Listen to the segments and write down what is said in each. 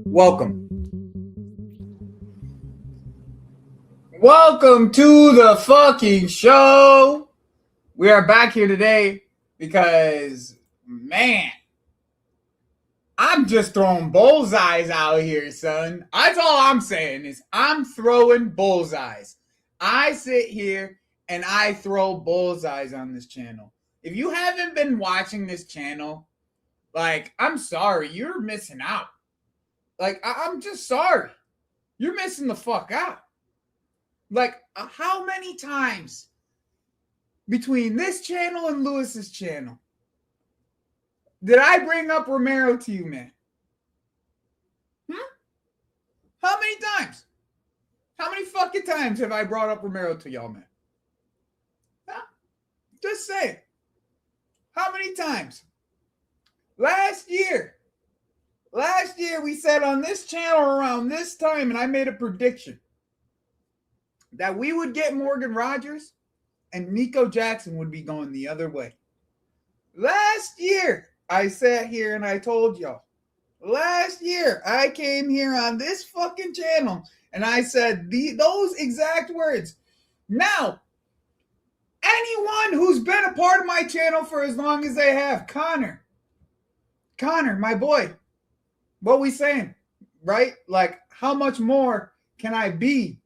Welcome. Welcome to the fucking show. We are back here today because, man, I'm just throwing bullseyes out here, son. That's all I'm saying is I'm throwing bullseyes. I sit here and I throw bullseyes on this channel. If you haven't been watching this channel, like, I'm sorry, you're missing out. Like, I'm just sorry. You're missing the fuck out. Like, how many times between this channel and Lewis's channel did I bring up Romero to you, man? How many times? How many fucking times have I brought up Romero to y'all, man? Huh? Just say it. How many times? Last year we said on this channel around this time, and I made a prediction that we would get Morgan Rogers and Nico Jackson would be going the other way. Last year, I sat here and I told y'all. Last year, I came here on this fucking channel and I said those exact words. Now, anyone who's been a part of my channel for as long as they have, Connor, my boy, what we saying, right? Like, how much more can I be?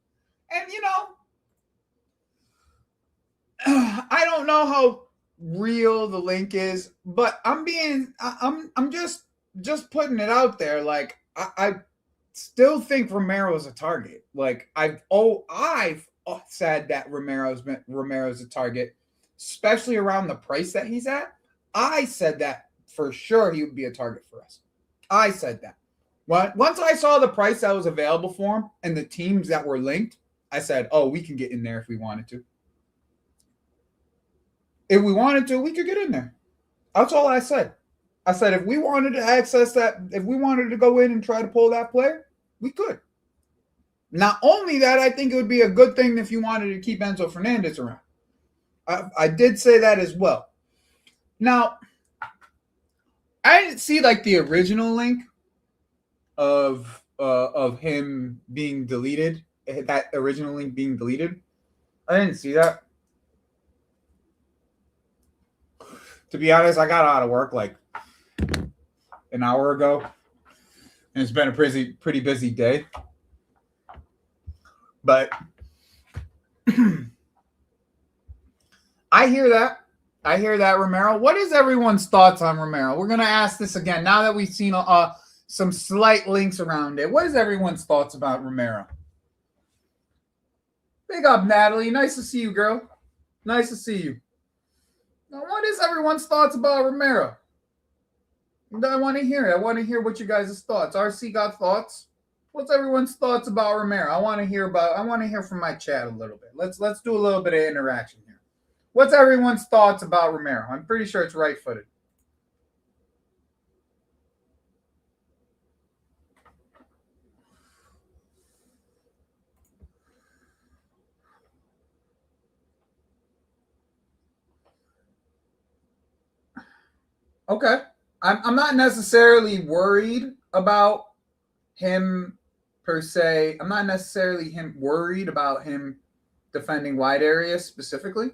And, you know, I don't know how real the link is, but I'm just putting it out there. Like, I still think Romero's a target. Like, I've said that Romero's a target, especially around the price that he's at. I said that for sure he would be a target for us. I said that. Once I saw the price that was available for him and the teams that were linked, I said, oh, we can get in there if we wanted to. If we wanted to, we could get in there. That's all I said. I said, if we wanted to access that, if we wanted to go in and try to pull that player, we could. Not only that, I think it would be a good thing if you wanted to keep Enzo Fernandez around. I did say that as well. Now, I didn't see like the original link of him being deleted. That original link being deleted. I didn't see that. To be honest, I got out of work like an hour ago. And it's been a pretty busy day. But I hear that. I hear that, Romero. What is everyone's thoughts on Romero? We're going to ask this again now that we've seen some slight links around it. What is everyone's thoughts about Romero? Big up, Natalie. Nice to see you, girl. Nice to see you. Now, what is everyone's thoughts about Romero? I want to hear it. I want to hear what you guys' thoughts. RC got thoughts? What's everyone's thoughts about Romero? I want to hear from my chat a little bit. Let's do a little bit of interaction here. What's everyone's thoughts about Romero? I'm pretty sure it's right-footed. Okay. I'm not necessarily worried about him per se. I'm not necessarily worried about him defending wide areas specifically.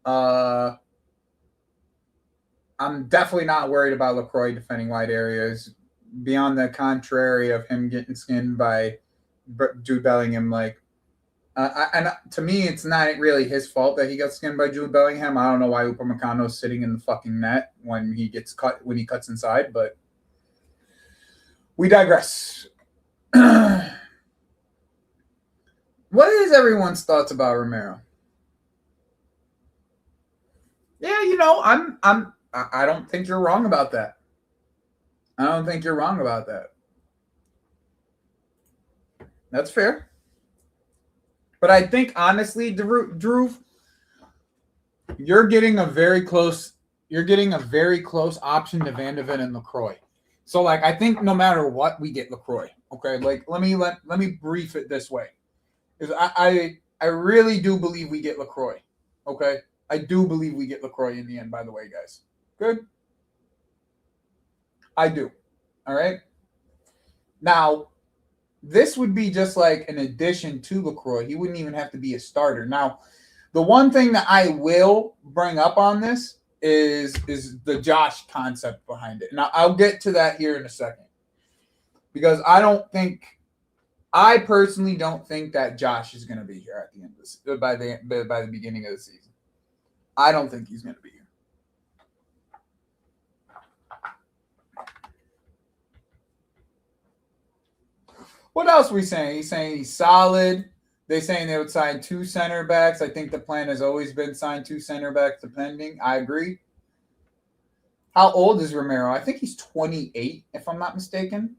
I'm definitely not worried about LaCroix defending wide areas. Beyond the contrary of him getting skinned by Jude Bellingham, and to me, it's not really his fault that he got skinned by Jude Bellingham. I don't know why Upamecano's sitting in the fucking net when he cuts inside, but we digress. What is everyone's thoughts about Romero? Yeah, I don't think you're wrong about that. I don't think you're wrong about that. That's fair. But I think, honestly, Drew, you're getting a very close option to Van de Ven and LaCroix. So, I think no matter what, we get LaCroix. Okay, let me brief it this way. Because I really do believe we get LaCroix. Okay? I do believe we get LaCroix in the end, by the way, guys. Good? I do. All right? Now, this would be just like an addition to LaCroix. He wouldn't even have to be a starter. Now, the one thing that I will bring up on this is the Josh concept behind it. Now, I'll get to that here in a second. Because I personally don't think that Josh is going to be here at the end of this, by the beginning of the season. I don't think he's going to be here. What else are we saying? He's saying he's solid. They're saying they would sign 2 center backs. I think the plan has always been sign 2 center backs depending. I agree. How old is Romero? I think he's 28, if I'm not mistaken.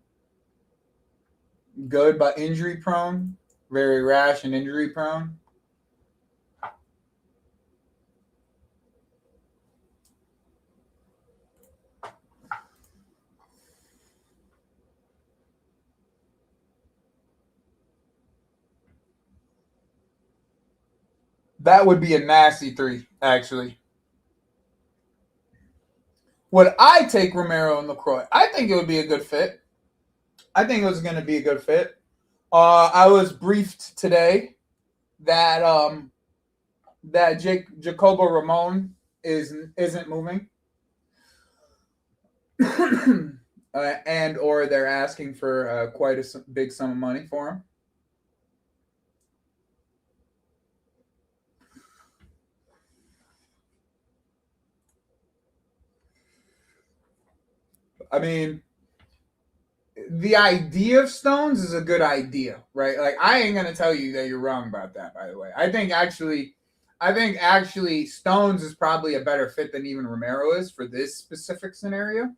Good, but injury prone. Very rash and injury prone. That would be a nasty 3, actually. Would I take Romero and LaCroix? I think it would be a good fit. I think it was going to be a good fit. I was briefed today that Jacobo Ramon isn't moving, and or they're asking for quite a big sum of money for him. I mean, the idea of Stones is a good idea, right? I ain't gonna tell you that you're wrong about that, by the way. I think actually Stones is probably a better fit than even Romero is for this specific scenario.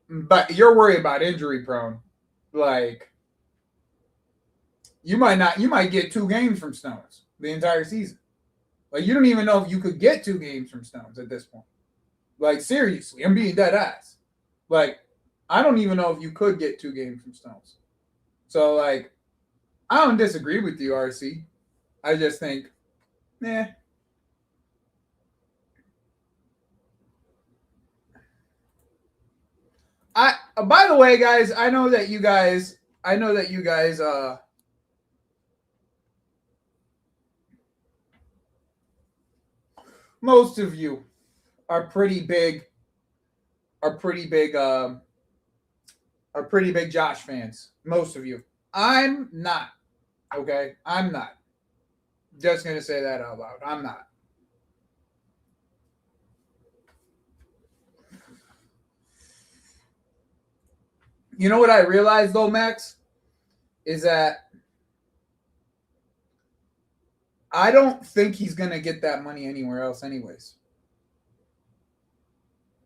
But you're worried about injury prone. You might get 2 games from Stones the entire season. You don't even know if you could get 2 games from Stones at this point. Seriously, I'm being dead ass. I don't even know if you could get 2 games from Stones. So, I don't disagree with you, RC. I just think, by the way, guys, I know that you guys most of you are pretty big, are pretty big, are pretty big Josh fans. Most of you. I'm not. Okay, I'm not. Just gonna say that out loud. I'm not. You know what I realized though, Max, is that I don't think he's gonna get that money anywhere else, anyways.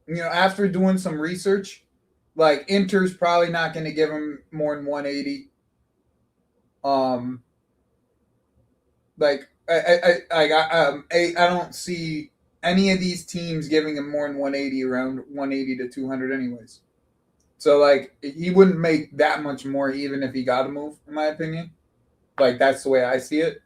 You know, after doing some research, like Inter's probably not gonna give him more than 180. Um, like I don't see any of these teams giving him more than 180, around 180 to 200, anyways. So like he wouldn't make that much more even if he got a move, in my opinion. Like that's the way I see it.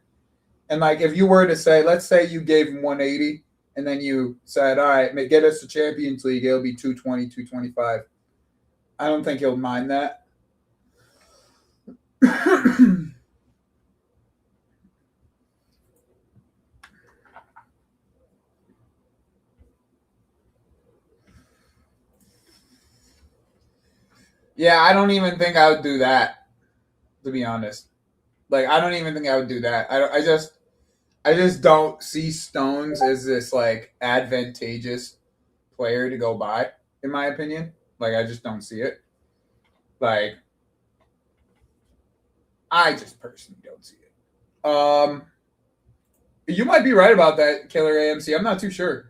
And like if you were to say, let's say you gave him 180 and then you said, all right, get us the Champions League, it'll be 220, 225. I don't think he'll mind that. Yeah, I don't even think I would do that, to be honest. Like I don't even think I would do that. I just don't see Stones as this like advantageous player to go by, in my opinion. Like I just don't see it. Like I just personally don't see it. You might be right about that, Killer AMC. I'm not too sure.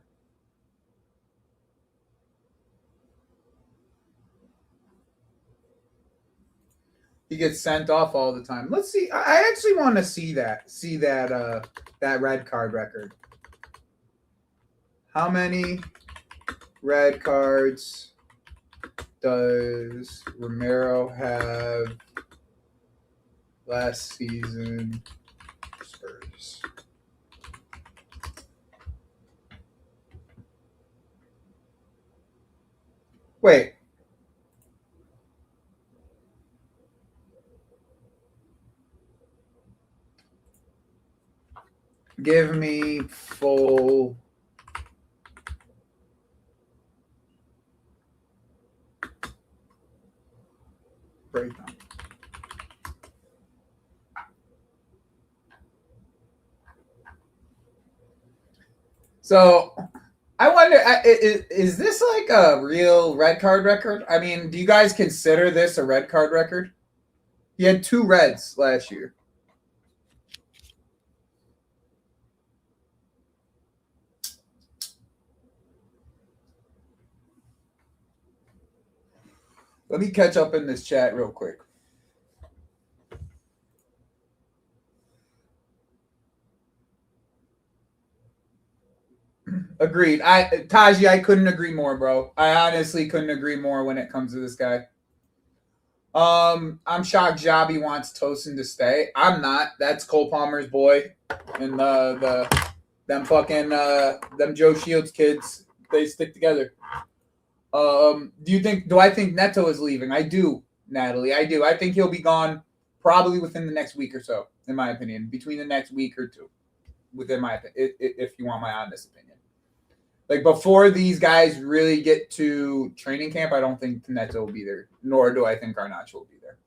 He gets sent off all the time. Let's see. I actually want to see that. See that red card record. How many red cards does Romero have last season? Spurs. Wait. Give me full breakdown. So I wonder, is this like a real red card record? I mean, do you guys consider this a red card record? He had 2 reds last year. Let me catch up in this chat real quick. Agreed. Taji, I couldn't agree more, bro. I honestly couldn't agree more when it comes to this guy. I'm shocked Jabi wants Tosin to stay. I'm not. That's Cole Palmer's boy, and them fucking them Joe Shields kids. They stick together. Do I think Neto is leaving? I do, Natalie. I do. I think he'll be gone probably within the next week or so, in my opinion. Between the next week or two, within my opinion, if you want my honest opinion. Like before these guys really get to training camp, I don't think Neto will be there, nor do I think Garnacho will be there.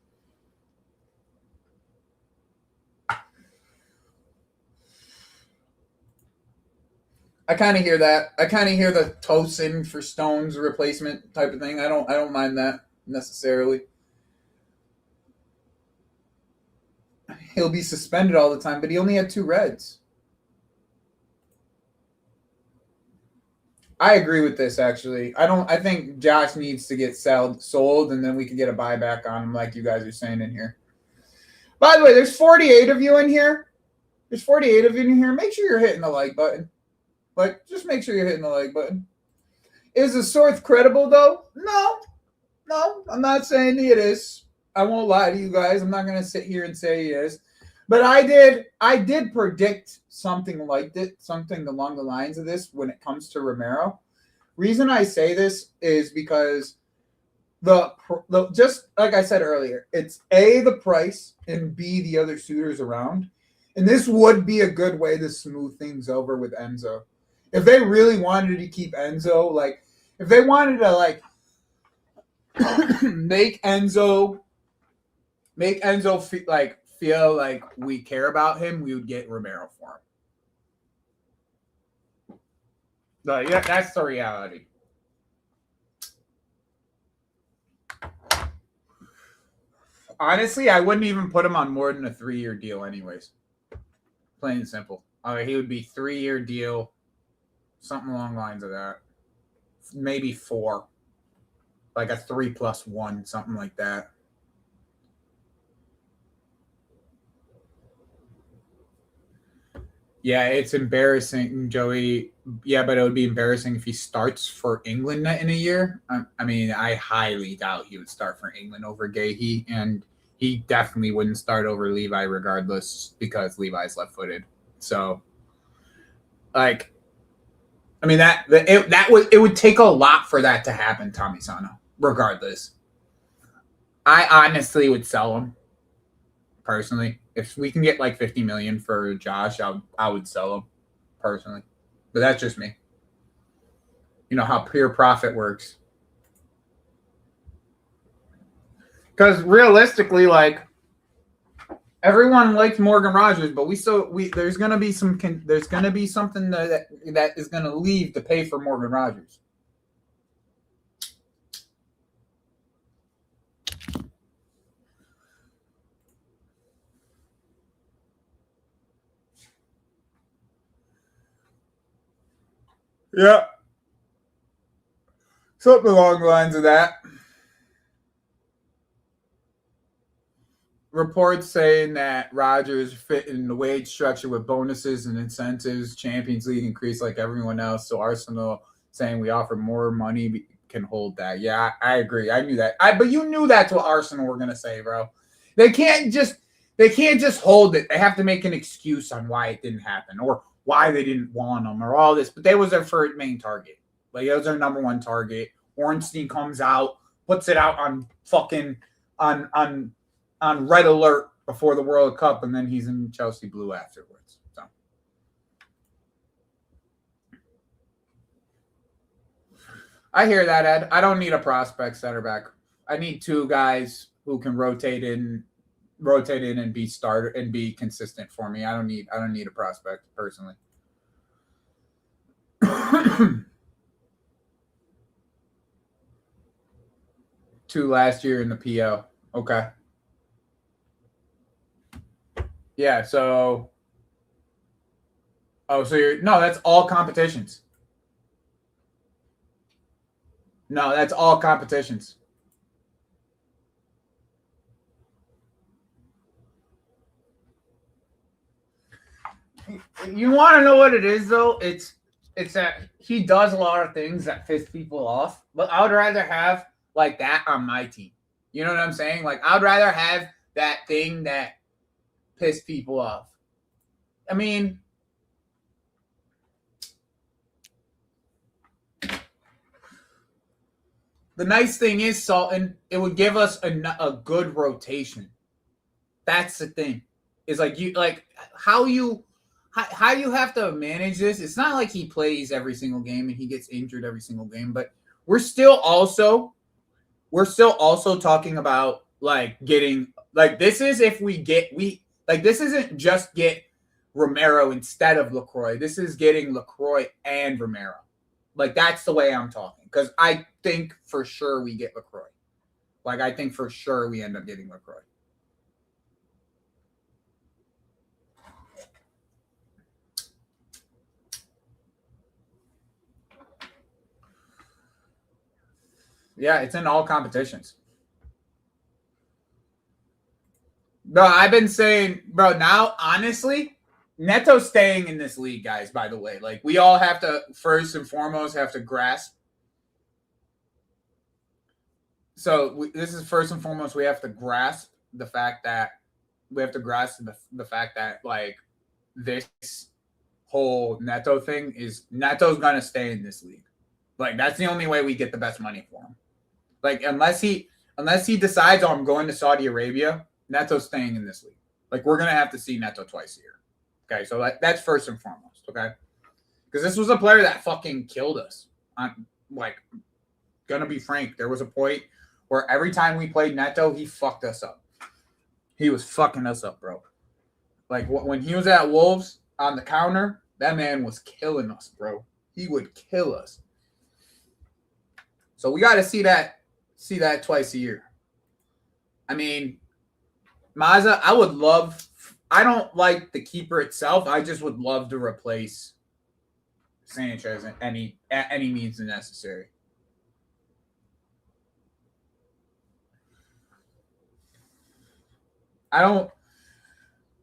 I kind of hear that. I kind of hear the Tosin for Stones replacement type of thing. I don't mind that necessarily. He'll be suspended all the time, but he only had 2 reds. I agree with this actually. I think Josh needs to get sold, and then we can get a buyback on him, like you guys are saying in here. By the way, there's 48 of you in here. There's 48 of you in here. Make sure you're hitting the like button. Like, just make sure you're hitting the like button. Is the source credible though? No, I'm not saying it is. I won't lie to you guys. I'm not gonna sit here and say he is. But I did predict something like this, something along the lines of this when it comes to Romero. Reason I say this is because the just like I said earlier, it's A, the price, and B, the other suitors around. And this would be a good way to smooth things over with Enzo. If they really wanted to keep Enzo, like if they wanted to like make Enzo feel like we care about him, we would get Romero for him. But yeah, that's the reality. Honestly, I wouldn't even put him on more than a 3-year deal anyways. Plain and simple. He would be 3-year deal, something along the lines of that. Maybe 4. Like a 3+1, something like that. Yeah, it's embarrassing, Joey. Yeah, but it would be embarrassing if he starts for England in a year. I mean, I highly doubt he would start for England over Gahey, and he definitely wouldn't start over Levi regardless because Levi's left-footed. So, like, I mean it would take a lot for that to happen, Tommy Sano. Regardless, I honestly would sell him personally. If we can get like 50 million for Josh, I would sell him personally. But that's just me. You know how pure profit works. Because realistically, like everyone likes Morgan Rogers, but there's gonna be something that is gonna leave to pay for Morgan Rogers. Yeah. Something along the lines of that. Reports saying that Rodgers fit in the wage structure with bonuses and incentives, Champions League increase like everyone else. So Arsenal saying we offer more money can hold that. Yeah, I agree. I knew that. But you knew that's what Arsenal were gonna say, bro. They can't just hold it. They have to make an excuse on why it didn't happen or why they didn't want them or all this. But they was their first main target. Like it was their number one target. Ornstein comes out, puts it out on fucking on red alert before the World Cup, and then he's in Chelsea blue afterwards. So I hear that, Ed. I don't need a prospect center back. I need 2 guys who can rotate in and be starter and be consistent for me. I don't need a prospect personally. 2 last year in the PO. Okay. Yeah, so that's all competitions. No, that's all competitions. You want to know what it is though? It's that he does a lot of things that piss people off, but I would rather have like that on my team. You know what I'm saying? Like I would rather have that thing that piss people off. I mean, the nice thing is, Sultan, it would give us a good rotation. That's the thing. Is like how you have to manage this. It's not like he plays every single game and he gets injured every single game, but we're still also talking about like getting like this is if this isn't just get Romero instead of LaCroix. This is getting LaCroix and Romero. Like that's the way I'm talking because I think for sure we get LaCroix. Like I think for sure we end up getting LaCroix. Yeah, it's in all competitions. Bro, I've been saying, bro, now, honestly, Neto's staying in this league, guys, by the way. Like, we all have to, first and foremost, have to grasp. So, this is first and foremost, we have to grasp the fact that, like, this whole Neto thing is, Neto's going to stay in this league. Like, that's the only way we get the best money for him. Like, unless he decides, oh, I'm going to Saudi Arabia, Neto's staying in this league. Like, we're going to have to see Neto twice a year. Okay, so that's first and foremost, okay? Because this was a player that fucking killed us. I'm like, gonna be frank. There was a point where every time we played Neto, he fucked us up. He was fucking us up, bro. Like when he was at Wolves on the counter, that man was killing us, bro. He would kill us. So we got to see that twice a year. I mean, Mazza, I don't like the keeper itself. I just would love to replace Sanchez at any means necessary.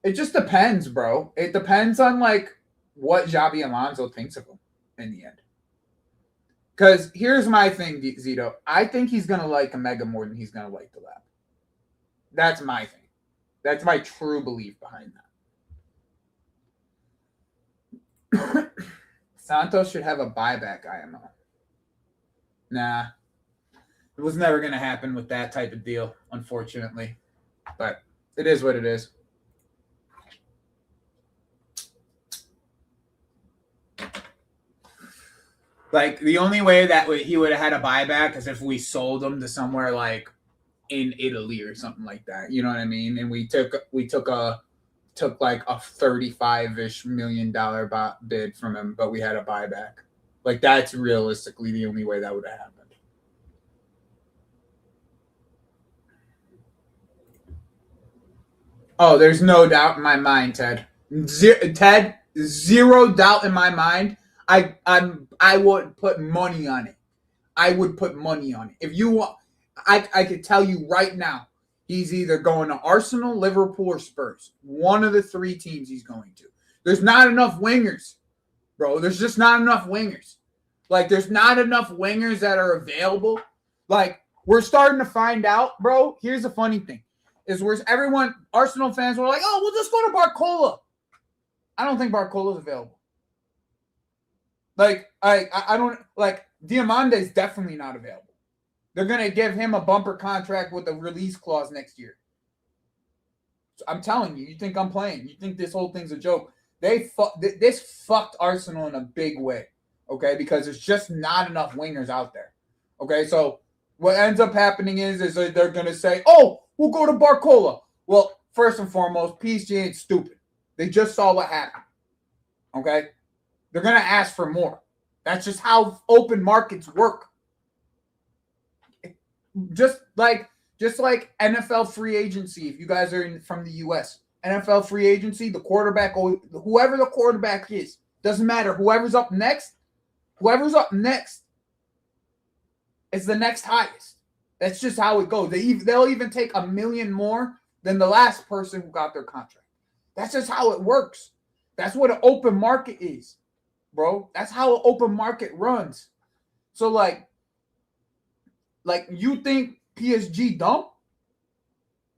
It just depends, bro. It depends on like what Xabi Alonso thinks of him in the end. Because here's my thing, Zito. I think he's going to like Omega more than he's going to like the Lab. That's my thing. That's my true belief behind that. Santos should have a buyback IMO. Nah. It was never going to happen with that type of deal, unfortunately. But it is what it is. Like, the only way that he would have had a buyback is if we sold him to somewhere like in Italy or something like that. You know what I mean? And we took like a $35-ish million bid from him, but we had a buyback. Like, that's realistically the only way that would have happened. Oh, there's no doubt in my mind, Ted. Zero doubt in my mind. I would put money on it. I would put money on it. If you want, I could tell you right now, he's either going to Arsenal, Liverpool, or Spurs. One of the three teams he's going to. There's not enough wingers, bro. There's just not enough wingers. Like, there's not enough wingers that are available. Like, we're starting to find out, bro. Here's the funny thing. Is where Arsenal fans were like, oh, we'll just go to Barcola. I don't think Barcola's available. Like, I don't, like, Diamande's definitely not available. They're going to give him a bumper contract with a release clause next year. So I'm telling you, you think I'm playing. You think this whole thing's a joke. This fucked Arsenal in a big way, okay? Because there's just not enough wingers out there, okay? So what ends up happening is they're going to say, oh, we'll go to Barcola. Well, first and foremost, PSG ain't stupid. They just saw what happened, okay? They're going to ask for more. That's just how open markets work. Just like NFL free agency, if you guys are from the U.S., NFL free agency, the quarterback, whoever the quarterback is, doesn't matter. Whoever's up next is the next highest. That's just how it goes. They'll even take $1 million more than the last person who got their contract. That's just how it works. That's what an open market is, bro. That's how an open market runs. So like you think PSG dumb?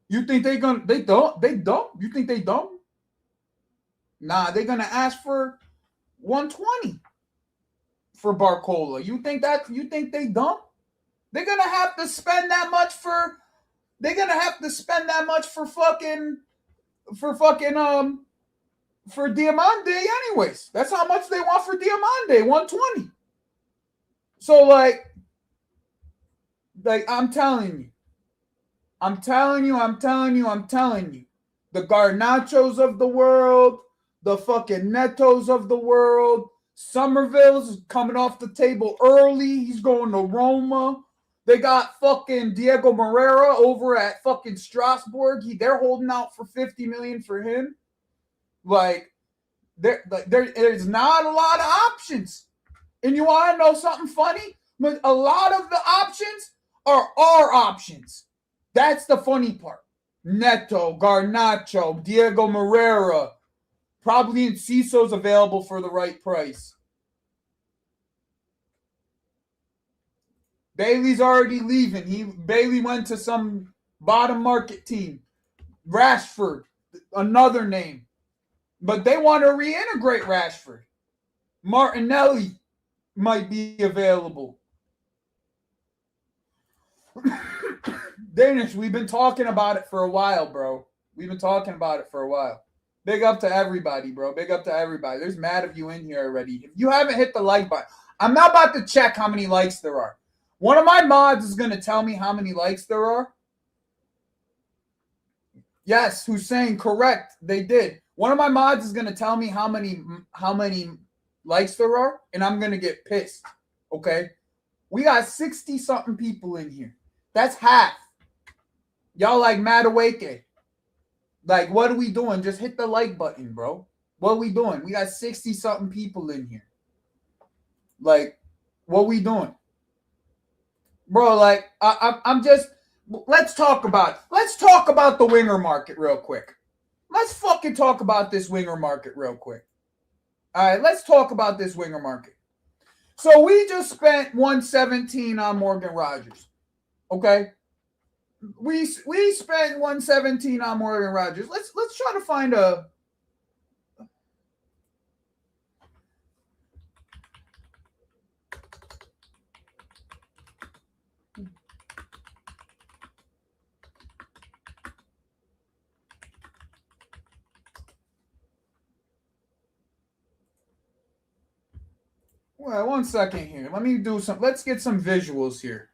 You think they dumb? You think they dumb? Nah, they're gonna ask for 120 for Barcola. You think they dumb? They're gonna have to spend that much for Diamande anyways. That's how much they want for Diamande, 120. So like I'm telling you. The Garnachos of the world, the fucking Netos of the world, Somerville's coming off the table early. He's going to Roma. They got fucking Diego Moreira over at fucking Strasbourg. They're holding out for $50 million for him. Like, there's not a lot of options. And you want to know something funny? But a lot of the options are our options. That's the funny part. Neto, Garnacho, Diego Moreira. Probably Enciso's available for the right price. Bailey's already leaving. Bailey went to some bottom market team. Rashford, another name. But they want to reintegrate Rashford. Martinelli might be available. Danish, we've been talking about it for a while, bro. Big up to everybody, bro. Big up to everybody. There's mad of you in here already. If you haven't hit the like button, I'm now about to check how many likes there are. One of my mods is going to tell me how many likes there are. Yes, Hussein, correct. They did. One of my mods is going to tell me how many likes there are, and I'm going to get pissed. Okay? We got 60-something people in here. That's half. Y'all like mad awake. Like, what are we doing? Just hit the like button, bro. What are we doing? We got 60-something people in here. Like, what are we doing? Bro, like, I'm just... Let's talk about the winger market real quick. Let's fucking talk about this winger market real quick. All right, let's talk about this winger market. So we just spent 117 on Morgan Rogers. Okay? We spent 117 on Morgan Rogers. Let's try to find a... Well, 1 second here. Let me do some... Let's get some visuals here.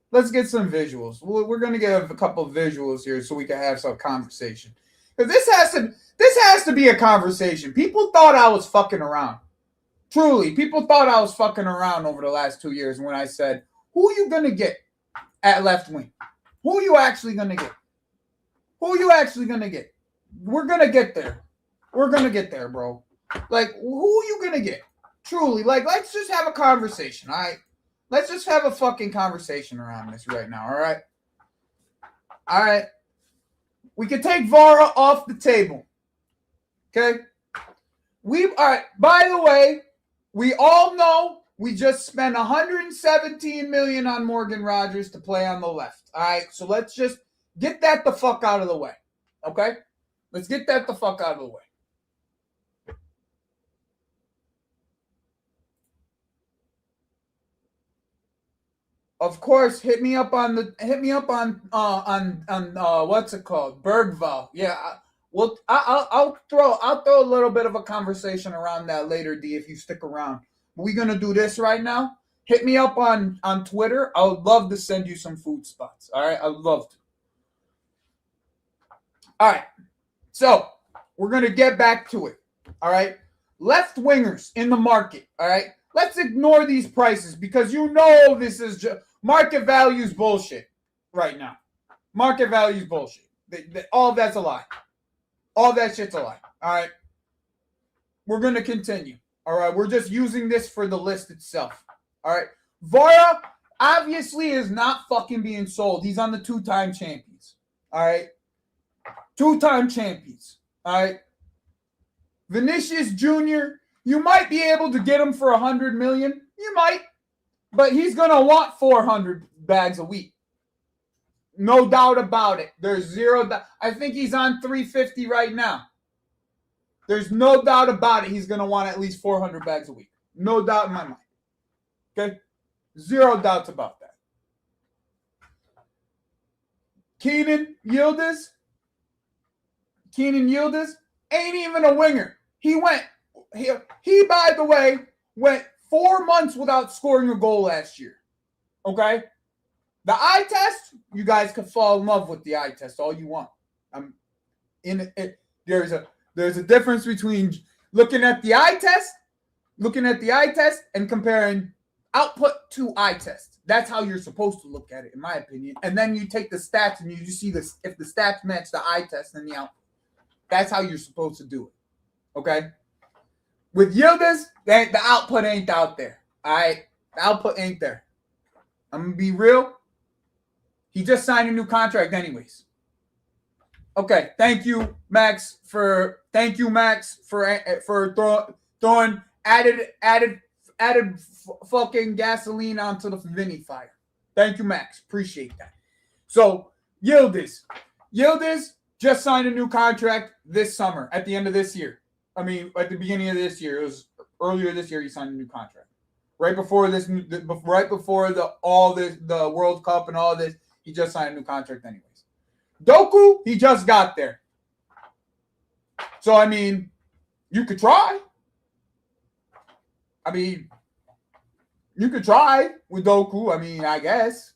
Let's get some visuals. We're going to get a couple of visuals here so we can have some conversation. Because this has to be a conversation. People thought I was fucking around. Truly, people thought I was fucking around over the last 2 years when I said, who are you going to get at left wing? Who are you actually going to get? Who are you actually going to get? We're going to get there. We're going to get there, bro. Like, who are you going to get? Truly, like, let's just have a conversation, all right? Let's just have a fucking conversation around this right now, all right? All right. We can take Vara off the table, okay? All right, by the way, we all know we just spent $117 million on Morgan Rogers to play on the left, all right? So let's just get that the fuck out of the way, okay? Let's get that the fuck out of the way. Of course, hit me up on what's it called? Bergvall. Yeah, I'll throw a little bit of a conversation around that later, D, if you stick around. We're gonna do this right now. Hit me up on Twitter. I would love to send you some food spots. All right, I'd love to. All right, so we're gonna get back to it. All right, left wingers in the market. All right, let's ignore these prices because you know this is just market values bullshit right now. Market values bullshit. All that's a lie. All that shit's a lie. All right. We're going to continue. All right. We're just using this for the list itself. All right. Vara obviously is not fucking being sold. He's on the two-time champions. All right. Two-time champions. All right. Vinicius Jr., you might be able to get him for $100 million. You might. But he's going to want 400 bags a week. No doubt about it. There's zero doubt. I think he's on 350 right now. There's no doubt about it. He's going to want at least 400 bags a week. No doubt in my mind. Okay? Zero doubts about that. Kenan Yildiz ain't even a winger. He, by the way, went 4 months without scoring a goal last year. Okay? The eye test, you guys can fall in love with the eye test all you want. There's a difference between looking at the eye test and comparing output to eye test. That's how you're supposed to look at it, in my opinion. And then you take the stats and you just see this if the stats match the eye test and the output. That's how you're supposed to do it. Okay? With Yildiz, the output ain't out there. All right? The output ain't there. I'm going to be real. He just signed a new contract anyways. Okay. Thank you, Max, for throwing added fucking gasoline onto the Vinny fire. Thank you, Max. Appreciate that. So, Yildiz just signed a new contract this summer at the end of this year. I mean, at the beginning of this year, it was earlier this year. He signed a new contract. Right before the World Cup and all this, he just signed a new contract anyways. Doku, he just got there. So, I mean, you could try. I mean, you could try with Doku. I mean, I guess.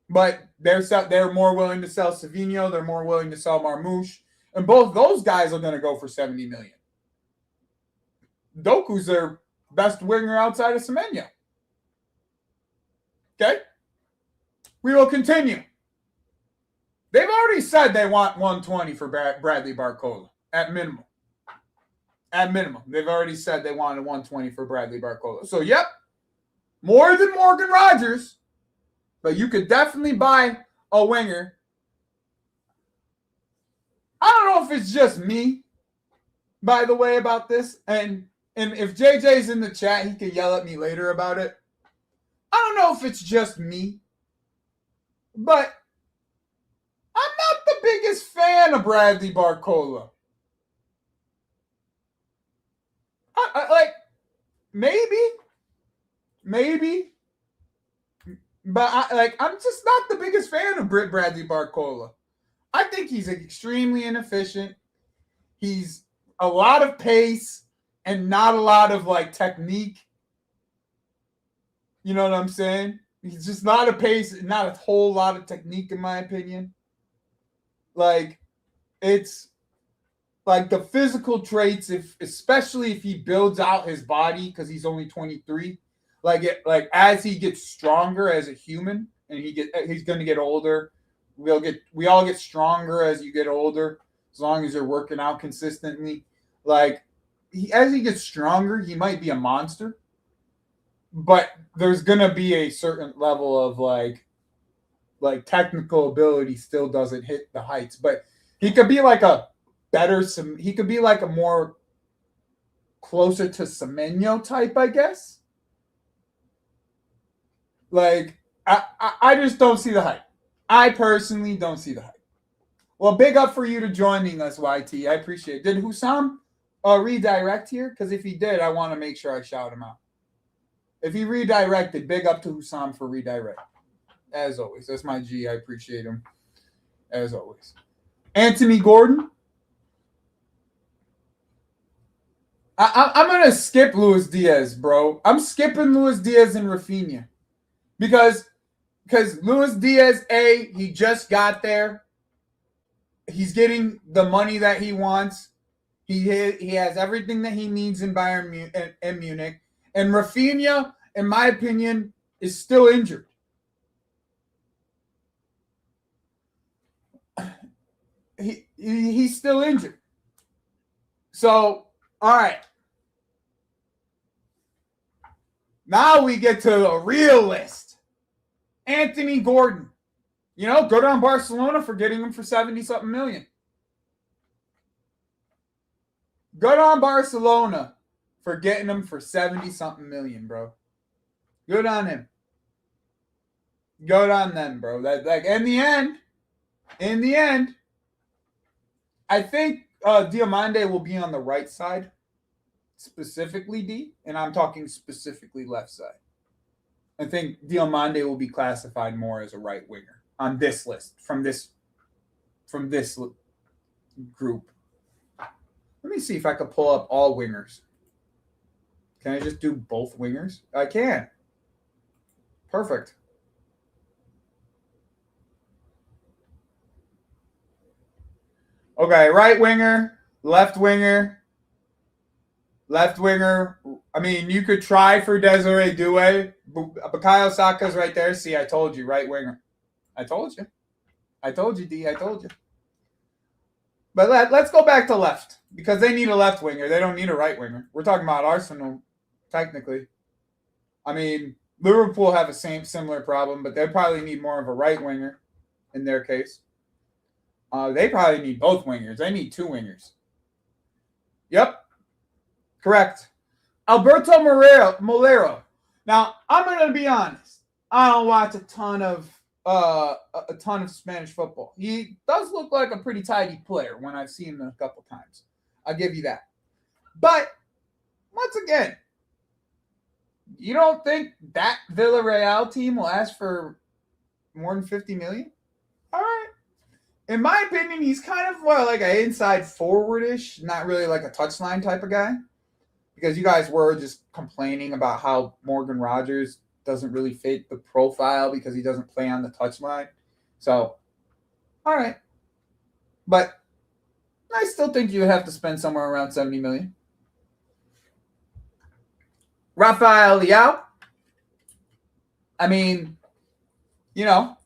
But they're more willing to sell Savino. They're more willing to sell Marmouche. And both those guys are going to go for $70 million. Doku's their best winger outside of Semenyo. Okay? We will continue. They've already said they want 120 for Bradley Barcola at minimum. At minimum. They've already said they wanted 120 for Bradley Barcola. So, yep. More than Morgan Rogers. But you could definitely buy a winger. I don't know if it's just me, by the way, about this. And if JJ's in the chat, he can yell at me later about it. I don't know if it's just me, but I'm not the biggest fan of Bradley Barcola. Like, maybe. But I'm just not the biggest fan of Bradley Barcola. I think he's extremely inefficient. He's a lot of pace and not a lot of technique. You know what I'm saying? He's just not a pace, not a whole lot of technique, in my opinion. It's the physical traits, especially if he builds out his body, because he's only 23. As he gets stronger as a human, and he's going to get older. We all get stronger as you get older, as long as you're working out consistently. As he gets stronger, he might be a monster, but there's going to be a certain level of technical ability still doesn't hit the heights. But he could be he could be a more closer to Semenyo type, I guess. I just don't see the hype. I personally don't see the hype. Well, big up for you to joining us, YT. I appreciate it. Did Hussam redirect here? Because if he did, I want to make sure I shout him out. If he redirected, big up to Hussam for redirect. As always. That's my G. I appreciate him. As always. Anthony Gordon. I'm going to skip Luis Diaz, bro. I'm skipping Luis Diaz and Rafinha. Because Luis Diaz, he just got there. He's getting the money that he wants. He has everything that he needs in Bayern Munich. And Rafinha, in my opinion, is still injured. He's still injured. So, all right. Now we get to a real list. Anthony Gordon. Good on Barcelona for getting him for 70-something million. Good on Barcelona for getting him for 70-something million, bro. Good on him. Good on them, bro. In the end, I think Diamande will be on the right side, specifically D, and I'm talking specifically left side. I think Diamande will be classified more as a right winger on this list from this group. Let me see if I could pull up all wingers. Can I just do both wingers? I can. Perfect. Okay, right winger, left winger. Left winger. I mean, you could try for Desiree Doué. Bukayo Saka's right there. See, I told you, right winger. I told you, D. I told you. But let's go back to left, because they need a left winger. They don't need a right winger. We're talking about Arsenal, technically. I mean, Liverpool have a similar problem, but they probably need more of a right winger in their case. They probably need both wingers. They need two wingers. Yep. Correct. Alberto Molero. Now, I'm going to be honest. I don't watch a ton of Spanish football. He does look like a pretty tidy player when I've seen him a couple times. I'll give you that. But once again, you don't think that Villarreal team will ask for more than $50 million? All right. in my opinion, he's kind of like an inside forwardish, not really like a touchline type of guy. Because you guys were just complaining about how Morgan Rogers doesn't really fit the profile because he doesn't play on the touchline. So, all right. But I still think you would have to spend somewhere around $70 million. Rafael Leao. I mean, you know,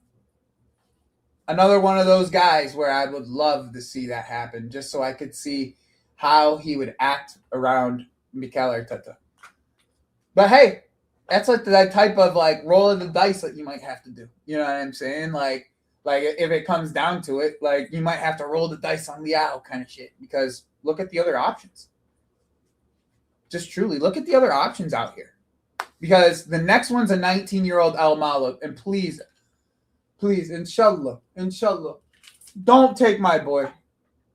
another one of those guys where I would love to see that happen just so I could see how he would act around Mikel Arteta. But hey, that's like that type of like roll of the dice that you might have to do. You know what I'm saying? Like if it comes down to it, like you might have to roll the dice on Leao kind of shit because look at the other options. Just truly look at the other options out here. Because the next one's a 19-year-old El Malo. And please, inshallah, don't take my boy.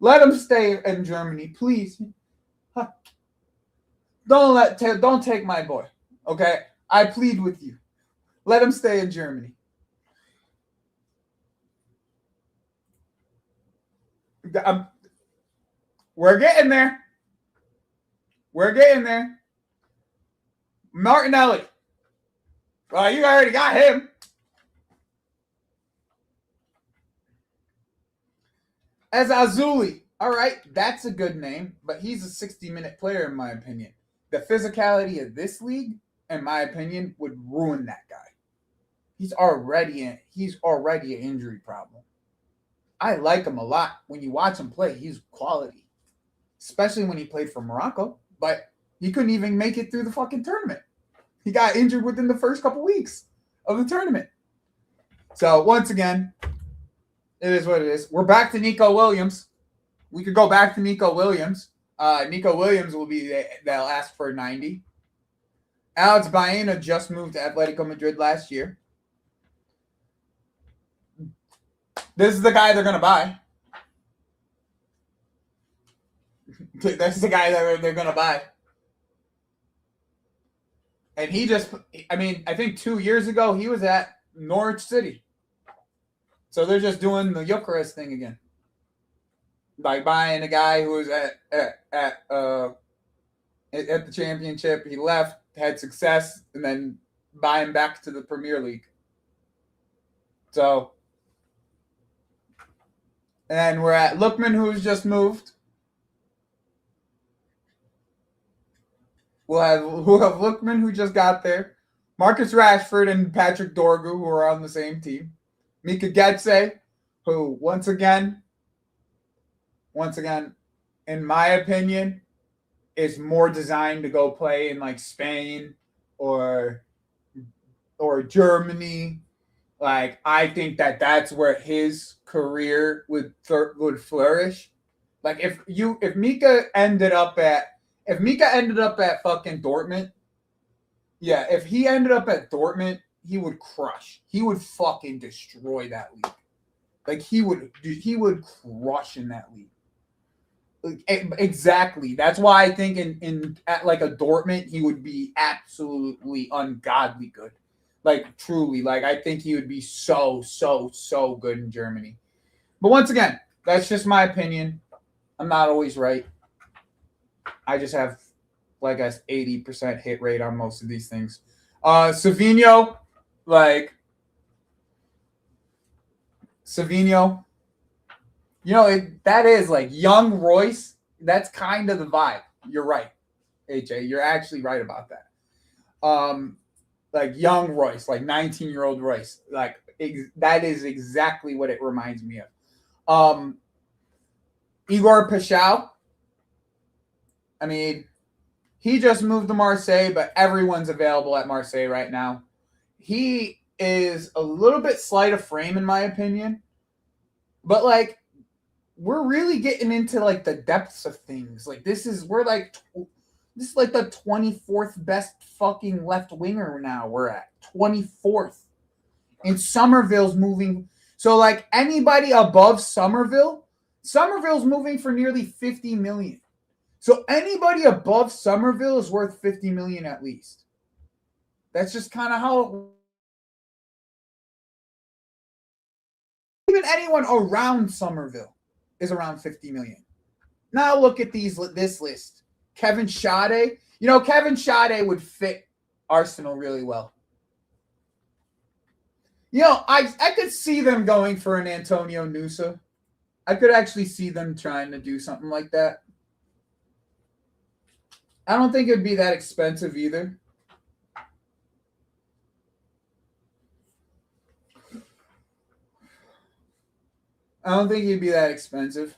Let him stay in Germany, please. Don't take my boy. Okay? I plead with you. Let him stay in Germany. We're getting there. Martinelli. Well, you already got him. As Azuli. All right, that's a good name, but he's a 60-minute player in my opinion. The physicality of this league, in my opinion, would ruin that guy. He's already an injury problem. I like him a lot. When you watch him play, he's quality. Especially when he played for Morocco, but he couldn't even make it through the fucking tournament. He got injured within the first couple weeks of the tournament. So, once again, it is what it is. We're back to Nico Williams. We could go back to Nico Williams. Nico Williams they'll ask for 90. Alex Baena just moved to Atletico Madrid last year. This is the guy they're going to buy. That's the guy that they're going to buy. And I think 2 years ago, he was at Norwich City. So they're just doing the Eucharist thing again. By buying a guy who was at the championship, he left, had success, and then buy him back to the Premier League. So, and we're at Lookman, who's just moved. We'll have Lookman, who just got there. Marcus Rashford and Patrick Dorgu, who are on the same team. Mika Getse, who once again, in my opinion, is more designed to go play in like Spain or Germany. Like I think that's where his career would flourish. Like if Mika ended up at fucking Dortmund, yeah, if he ended up at Dortmund, he would crush. He would fucking destroy that league. Like he would crush in that league. Exactly. That's why I think at like a Dortmund, he would be absolutely ungodly good. Like truly, like I think he would be so good in Germany. But once again, that's just my opinion. I'm not always right. I just have like a 80% hit rate on most of these things. Savinho, that is like young Royce. That's kind of the vibe. You're right, AJ. You're actually right about that. Like young Royce, like 19-year-old Royce. Like that is exactly what it reminds me of. Igor Paschal. I mean, he just moved to Marseille, but everyone's available at Marseille right now. He is a little bit slight of frame, in my opinion. But, like, we're really getting into, like, the depths of things. Like, this is like the 24th best fucking left winger now we're at. 24th. And Somerville's moving. So, like, anybody above Somerville's moving for nearly 50 million. So anybody above Somerville is worth 50 million at least. That's just kind of how even anyone around Somerville is around 50 million. Now look at this list. Kevin Schade. You know, Kevin Schade would fit Arsenal really well. You know, I could see them going for an Antonio Nusa. I could actually see them trying to do something like that. I don't think it'd be that expensive either. I don't think he'd be that expensive.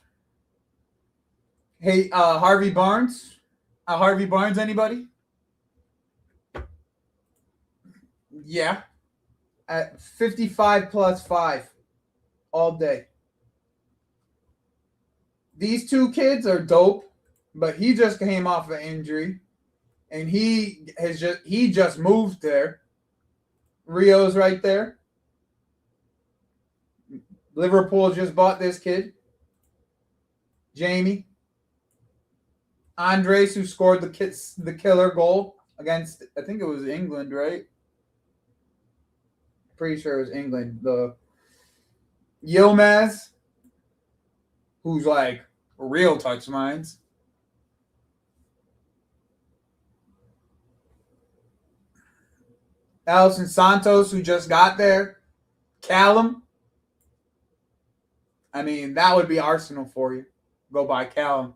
Hey, Harvey Barnes. Harvey Barnes, anybody? Yeah. At 55 plus 5 all day. These two kids are dope, but he just came off an injury, and he just moved there. Rio's right there. Liverpool just bought this kid. Jamie. Andres, who scored the killer goal against, I think it was England, right? Pretty sure it was England. The Yilmaz, who's like real touch minds. Alison Santos, who just got there. Callum. I mean, that would be Arsenal for you. Go by Callum.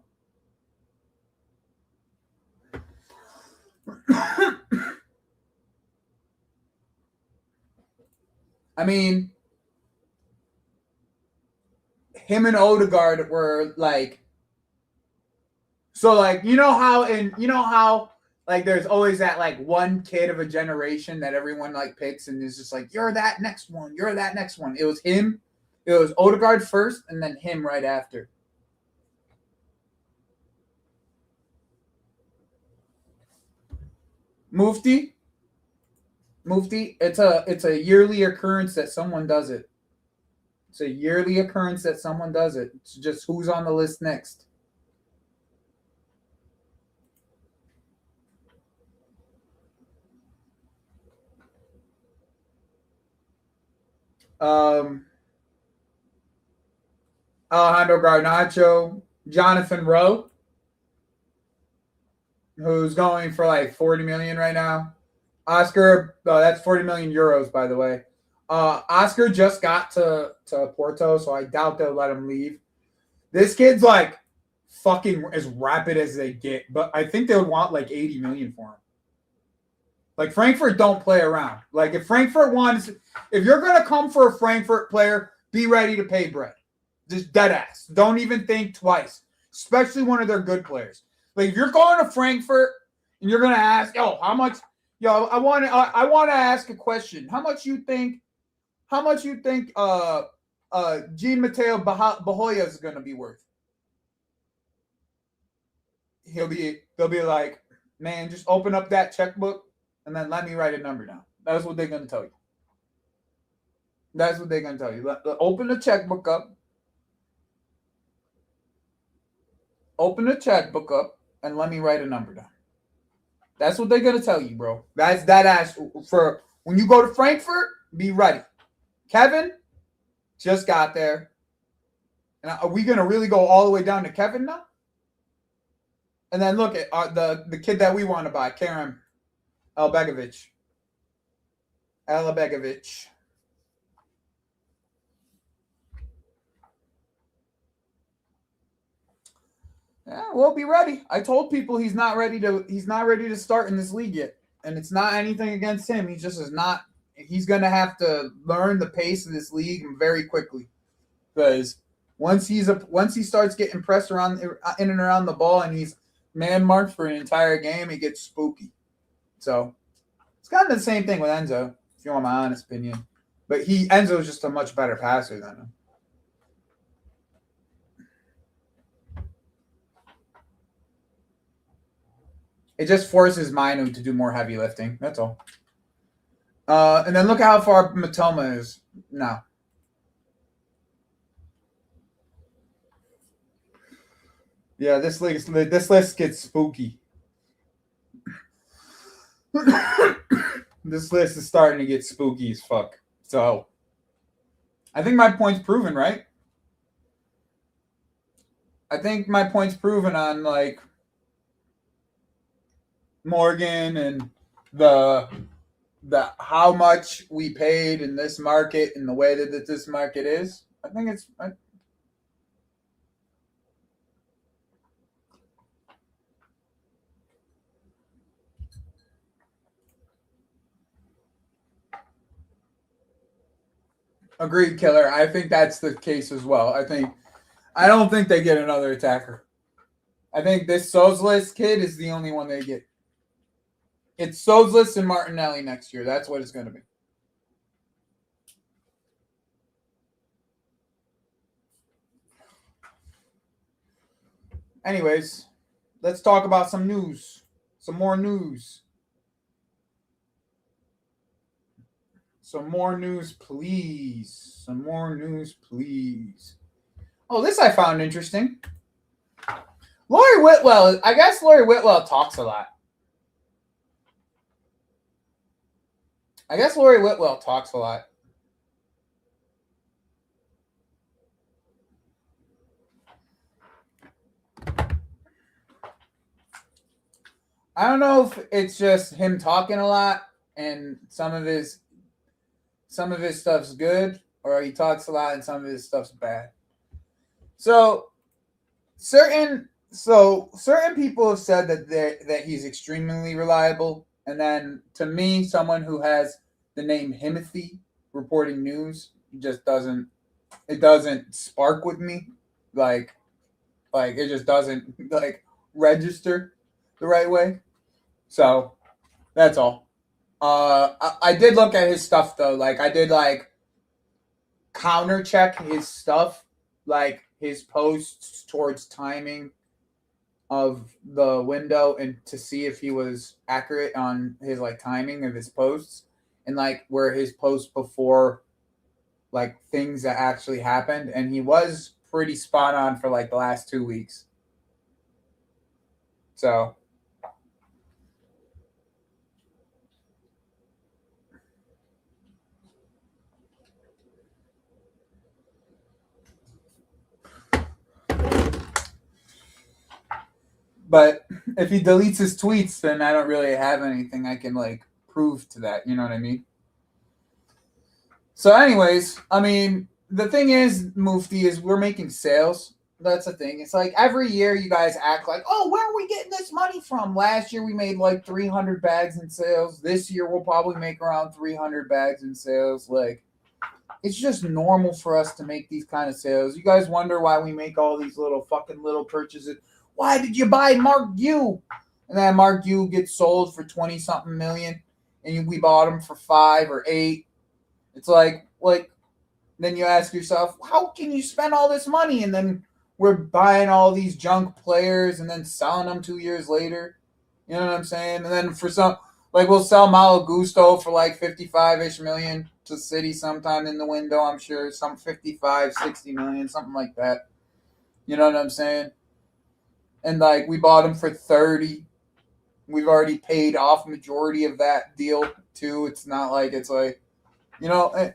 I mean, him and Odegaard were like, so like, you know how like there's always that like one kid of a generation that everyone like picks and is just like, you're that next one. You're that next one. It was him. It was Odegaard first and then him right after. Mufti, it's a yearly occurrence that someone does it. It's a yearly occurrence that someone does it. It's just who's on the list next. Alejandro Garnacho, Jonathan Rowe, who's going for like 40 million right now. Oscar, that's 40 million euros, by the way. Oscar just got to Porto, so I doubt they'll let him leave. This kid's like fucking as rapid as they get, but I think they would want like 80 million for him. Like Frankfurt don't play around. Like if Frankfurt wants, if you're gonna come for a Frankfurt player, be ready to pay bread. Just dead ass. Don't even think twice. Especially one of their good players. Like if you're going to Frankfurt and you're gonna ask, how much? I want to ask a question. How much you think Jean Mateo Bahoya is gonna be worth? They'll be like, man, just open up that checkbook and then let me write a number down. That's what they're gonna tell you. That's what they're gonna tell you. Open the checkbook up. Open the checkbook up and let me write a number down. That's what they're gonna tell you, bro. That's that ass for when you go to Frankfurt. Be ready. Kevin just got there, and are we gonna really go all the way down to Kevin now? And then look at the kid that we want to buy, Kerem Albegovic. Yeah, we'll be ready. I told people he's not ready to start in this league yet. And it's not anything against him. He just is not. He's going to have to learn the pace of this league very quickly. Because once he starts getting pressed around in and around the ball and he's man marked for an entire game, it gets spooky. So it's kind of the same thing with Enzo, if you want my honest opinion. But Enzo's just a much better passer than him. It just forces Minu to do more heavy lifting. That's all. And then look at how far Matoma is now. Yeah, this list gets spooky. This list is starting to get spooky as fuck. So I think my point's proven, right? I think my point's proven on like Morgan and the how much we paid in this market and the way that this market is. I think it's agreed, Killer. I think that's the case as well. I don't think they get another attacker. I think this Sozlis kid is the only one they get. It's Sozlis and Martinelli next year. That's what it's going to be. Anyways, let's talk about some news. Some more news. Some more news, please. Some more news, please. Oh, this I found interesting. Lori Whitwell. I guess Lori Whitwell talks a lot. I guess Lori Whitwell talks a lot. I don't know if it's just him talking a lot and some of his stuff's good, or he talks a lot and some of his stuff's bad. So certain people have said that he's extremely reliable, and then to me, someone who has the name Himothy reporting news just doesn't spark with me, like it just doesn't like register the right way. So that's all. I did look at his stuff though. Like I did like counter check his stuff, like his posts towards timing of the window, and to see if he was accurate on his like timing of his posts, and like where his posts before like things that actually happened, and he was pretty spot on for like the last 2 weeks. So but if he deletes his tweets, then I don't really have anything I can like prove to that. You know what I mean? So, anyways, I mean, the thing is, Mufti, is we're making sales. That's the thing. It's like every year you guys act like, oh, where are we getting this money from? Last year we made like 300 bags in sales. This year we'll probably make around 300 bags in sales. Like, it's just normal for us to make these kind of sales. You guys wonder why we make all these little purchases. Why did you buy Mark Yu? And then Mark Yu gets sold for 20 something million, and we bought him for 5 or 8. It's like then you ask yourself, how can you spend all this money and then we're buying all these junk players and then selling them 2 years later? You know what I'm saying? And then for some, like we'll sell Malo Gusto for like 55-ish million to City sometime in the window, I'm sure. Some 55, 60 million, something like that. You know what I'm saying? And like we bought him for 30. We've already paid off majority of that deal too. It's not like it's like, you know,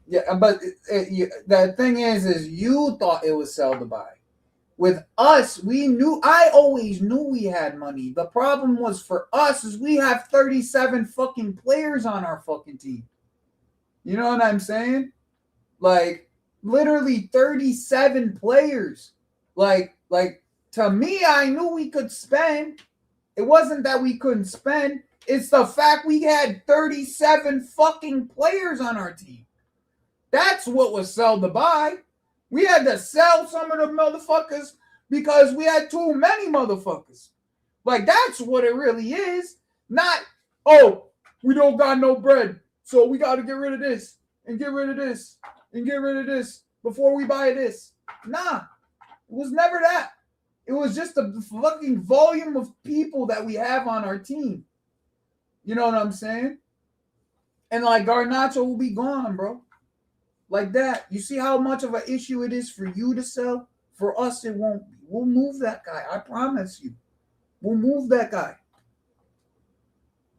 yeah, but the thing is you thought it was sell to buy. With us, I always knew we had money. The problem was for us is we have 37 fucking players on our fucking team. You know what I'm saying? Like, literally 37 players. Like, to me, I knew we could spend. It wasn't that we couldn't spend. It's the fact we had 37 fucking players on our team. That's what was sell to buy. We had to sell some of the motherfuckers because we had too many motherfuckers. Like, that's what it really is. Not, oh, we don't got no bread, so we got to get rid of this and get rid of this and get rid of this before we buy this. Nah, it was never that. It was just the fucking volume of people that we have on our team. You know what I'm saying? And like Garnacho will be gone, bro. Like that. You see how much of an issue it is for you to sell? For us, it won't be. We'll move that guy. I promise you. We'll move that guy.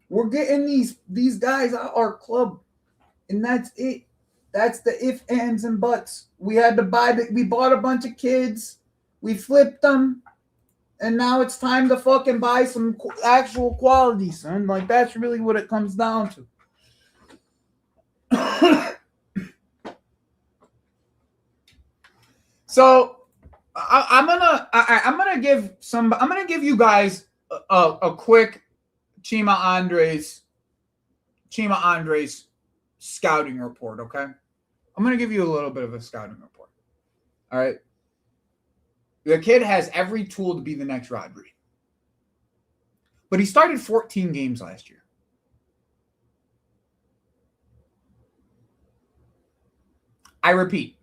We're getting these guys out our club, and that's it. That's the if, ands, and buts. We had to we bought a bunch of kids. We flipped them. And now it's time to fucking buy some actual quality, son. Like, that's really what it comes down to. So I'm gonna give you guys a quick Chima Andres scouting report. Okay, I'm gonna give you a little bit of a scouting report. All right, the kid has every tool to be the next Rodri, but he started 14 games last year. I repeat,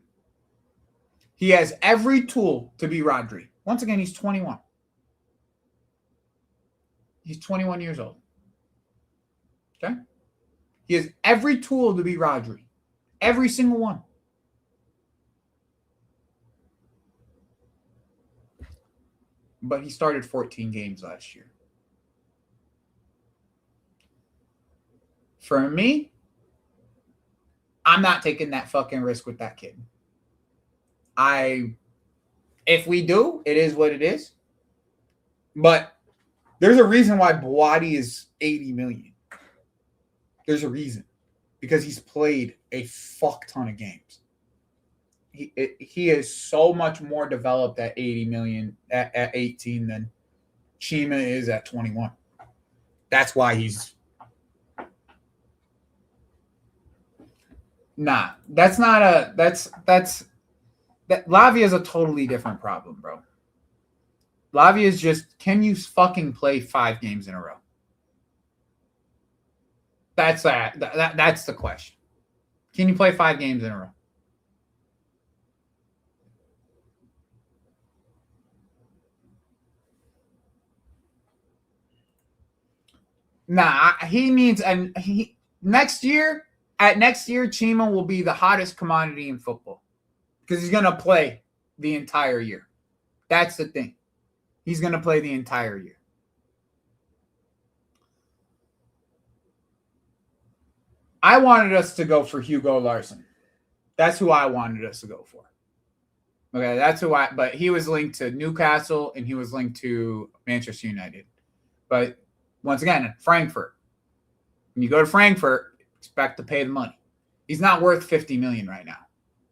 he has every tool to be Rodri. Once again, he's 21. He's 21 years old. Okay? He has every tool to be Rodri. Every single one. But he started 14 games last year. For me, I'm not taking that fucking risk with that kid. If we do, it is what it is. But there's a reason why Boadi is 80 million. There's a reason. Because he's played a fuck ton of games. He is so much more developed at 80 million at 18 than Chima is at 21. That's why he's nah. That's not a that Lavia is a totally different problem, bro. Lavia is just, can you fucking play 5 games in a row? That's that's the question. Can you play 5 games in a row? Nah, he needs next year, Chima will be the hottest commodity in football. Because he's going to play the entire year. That's the thing. He's going to play the entire year. I wanted us to go for Hugo Larson. That's who I wanted us to go for. Okay, that's who but he was linked to Newcastle and he was linked to Manchester United. But once again, Frankfurt. When you go to Frankfurt, expect to pay the money. He's not worth 50 million right now.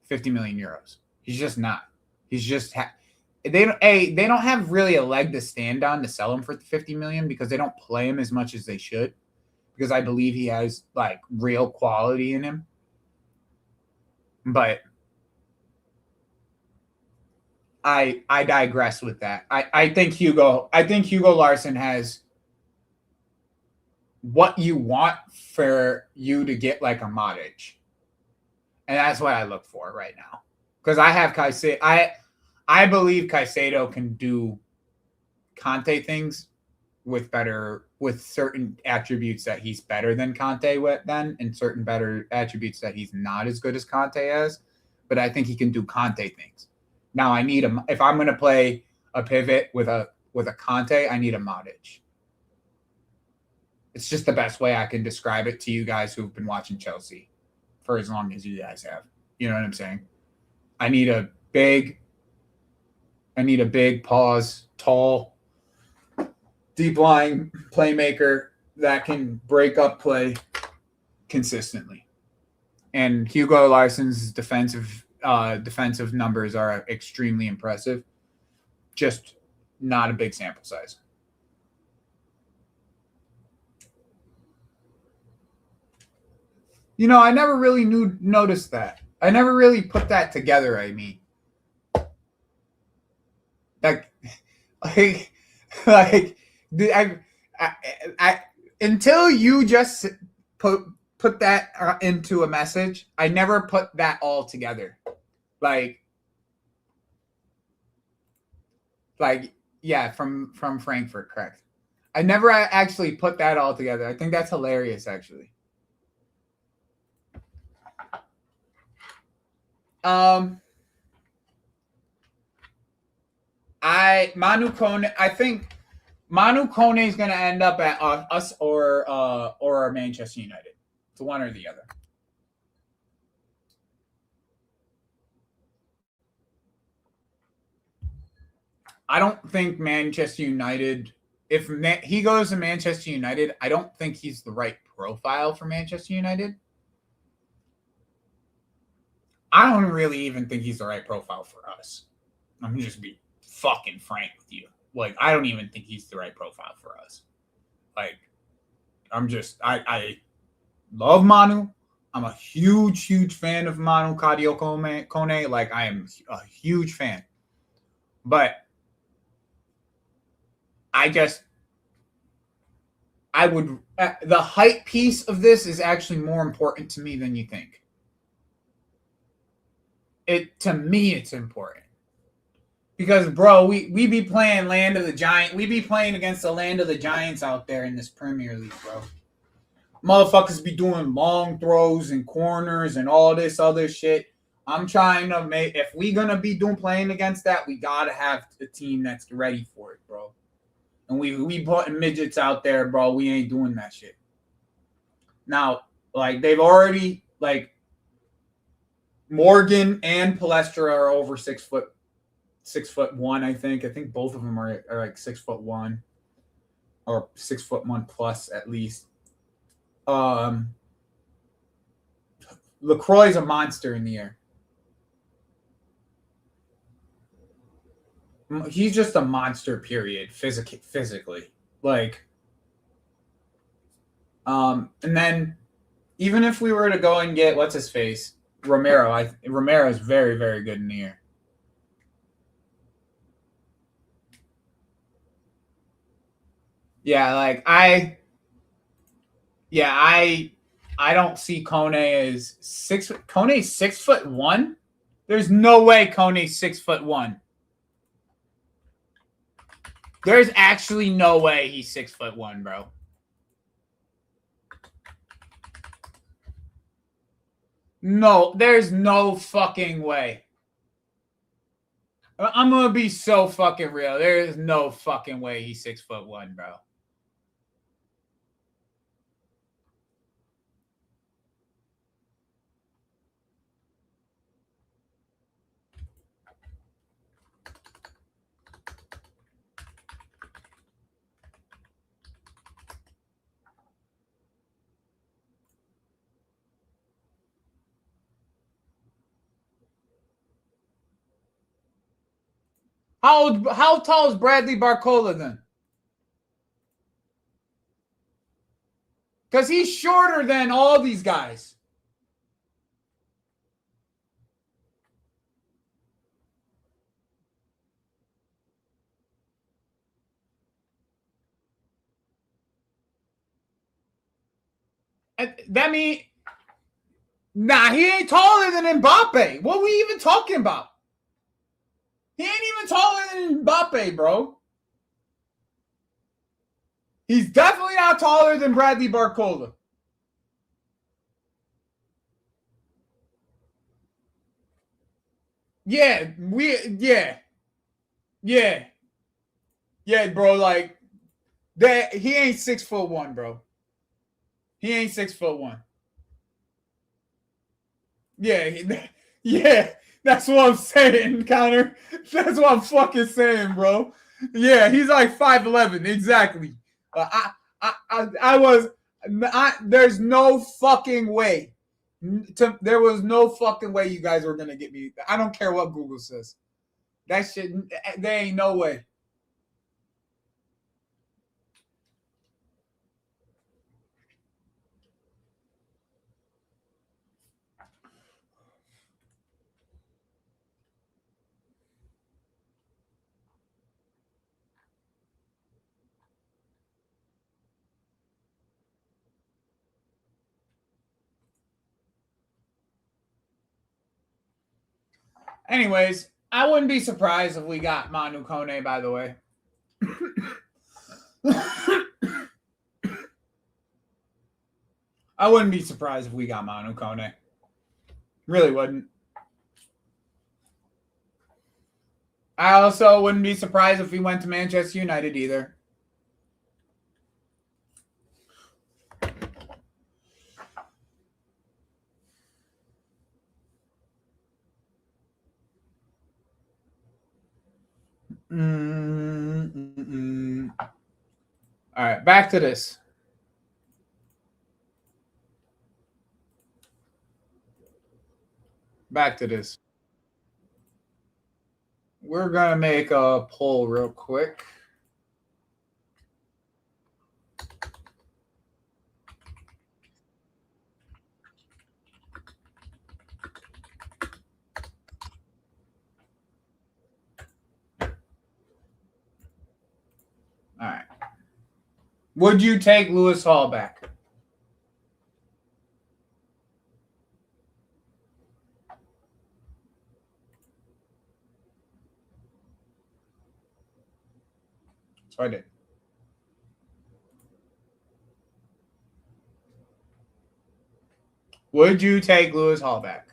50 million euros. He's just not. He's just they don't have really a leg to stand on to sell him for 50 million because they don't play him as much as they should. Because I believe he has like real quality in him. But I digress with that. I think Hugo Larson has what you want for you to get like a Modric. And that's what I look for right now. Because I have Caicedo. I believe Caicedo can do Conte things with certain attributes that he's better than Conte and certain better attributes that he's not as good as Conte has. But I think he can do Conte things. Now I need if I'm going to play a pivot with a Conte, I need a Modric. It's just the best way I can describe it to you guys who've been watching Chelsea for as long as you guys have. You know what I'm saying? I need a big pause, tall, deep lying playmaker that can break up play consistently. And Hugo Larson's defensive numbers are extremely impressive. Just not a big sample size. You know, I never really noticed that. I never really put that together, I mean. Until you just put that into a message, I never put that all together. Yeah, from Frankfurt, correct. I never actually put that all together. I think that's hilarious, actually. Manu Kone, I think Manu Kone is going to end up at us or Manchester United. It's one or the other. I don't think Manchester United, if he goes to Manchester United, I don't think he's the right profile for Manchester United. I don't really even think he's the right profile for us. I'm going to just be fucking frank with you. Like, I don't even think he's the right profile for us. Like, I love Manu. I'm a huge fan of Manu Kadio Kone. Like, I am a huge fan. But the hype piece of this is actually more important to me than you think. To me, it's important. Because, bro, we be playing Land of the Giants. We be playing against the Land of the Giants out there in this Premier League, bro. Motherfuckers be doing long throws and corners and all this other shit. I'm trying to make, if we gonna be playing against that, we gotta have a team that's ready for it, bro. And we putting midgets out there, bro. We ain't doing that shit. Now, like, they've already, like, Morgan and Palestra are over 6'1", I think. I think both of them are like 6'1", or 6'1" plus at least. LaCroix's a monster in the air. He's just a monster, period, physically. Like, and then even if we were to go and get, what's his face, Romero, Romero is very, very good in the air. Yeah, like, I don't see Kone as Kone's 6'1". There's no way Kone's 6'1". There's actually no way he's 6'1", bro. No, there's no fucking way. I'm gonna be so fucking real. There is no fucking way he's 6'1", bro. How tall is Bradley Barcola then? Because he's shorter than all these guys. That means, nah, he ain't taller than Mbappe. What are we even talking about? He ain't even taller than Mbappe, bro. He's definitely not taller than Bradley Barcola. Yeah, bro. Like, that, he ain't 6'1", bro. He ain't 6'1". Yeah. That's what I'm saying, Connor. That's what I'm fucking saying, bro. Yeah, he's like 5'11", exactly. There's no fucking way. There was no fucking way you guys were gonna get me. I don't care what Google says. That shit, there ain't no way. Anyways, I wouldn't be surprised if we got Manu Kone, by the way. I wouldn't be surprised if we got Manu Kone. Really wouldn't. I also wouldn't be surprised if we went to Manchester United either. All right, back to this. Back to this. We're going to make a poll real quick. All right. Would you take Lewis Hall back? So I did. Would you take Lewis Hall back?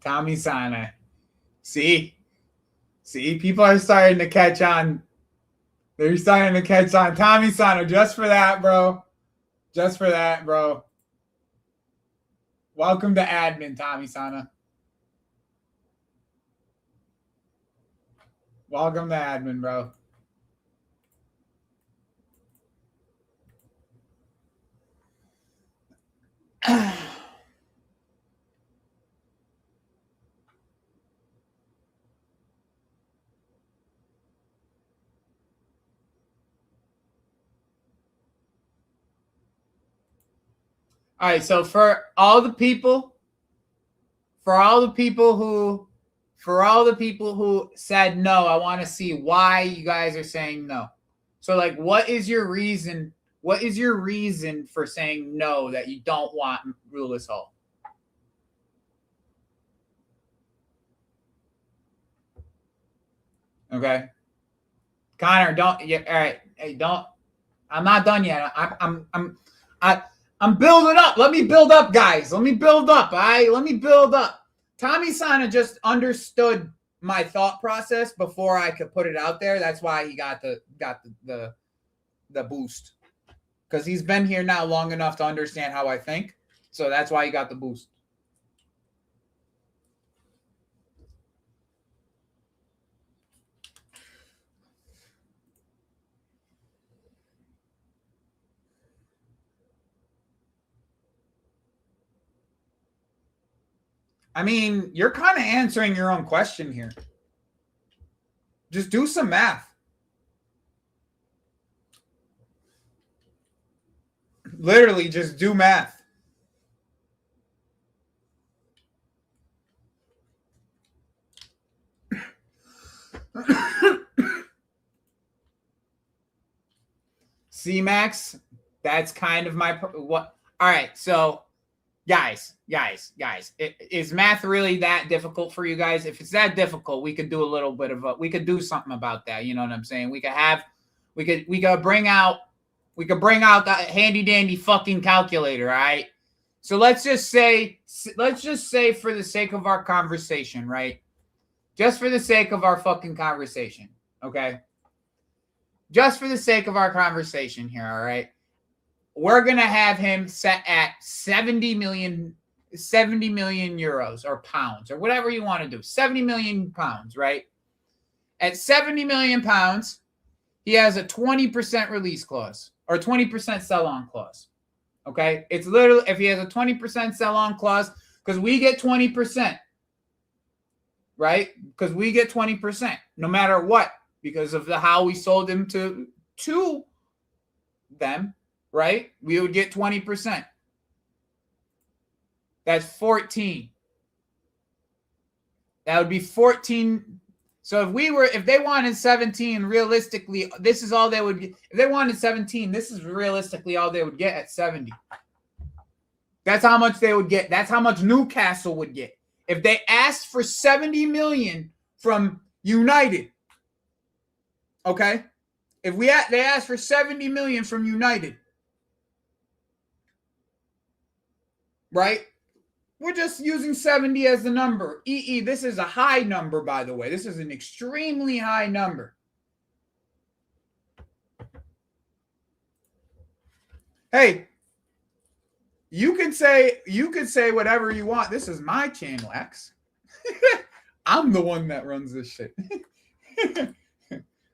Tommy Sana. See, people are starting to catch on. They're starting to catch on. Tommy Sana, just for that, bro. Just for that, bro. Welcome to admin, Tommy Sana. Welcome to admin, bro. All right, so for all the people who said no, I want to see why you guys are saying no. So like, what is your reason? What is your reason for saying no, that you don't want Lewis Hall? Okay, Connor, don't. Yeah, all right. Hey, don't. I'm not done yet. I'm building up. Let me build up, guys. Let me build up. All right, let me build up. Tommy Sana just understood my thought process before I could put it out there. That's why he got the boost, because he's been here now long enough to understand how I think. So that's why he got the boost. I mean, you're kind of answering your own question here. Just do some math. Literally, just do math. C-Max, that's kind of my what. All right, so guys, is math really that difficult for you guys? If it's that difficult, we could do a little bit of we could do something about that. You know what I'm saying? We could bring out that handy dandy fucking calculator. All right. So let's just say for the sake of our conversation, right? Just for the sake of our fucking conversation, okay? Just for the sake of our conversation here, all right? We're going to have him set at 70 million euros or pounds or whatever you want to do. 70 million pounds, right? At 70 million pounds, he has a 20% release clause or 20% sell-on clause. Okay? It's literally, if he has a 20% sell-on clause, because we get 20%, right? Because we get 20% no matter what, because of how we sold him to them. Right? We would get 20%. That's 14. That would be 14. So if they wanted 17, realistically, this is all they would get. If they wanted 17, this is realistically all they would get at 70. That's how much they would get. That's how much Newcastle would get. If they asked for 70 million from United, okay? If they asked for 70 million from United, right? we're just using 70 as the number. This is a high number, by the way. This is an extremely high number. Hey, you can say whatever you want. This is my channel, X. I'm the one that runs this shit.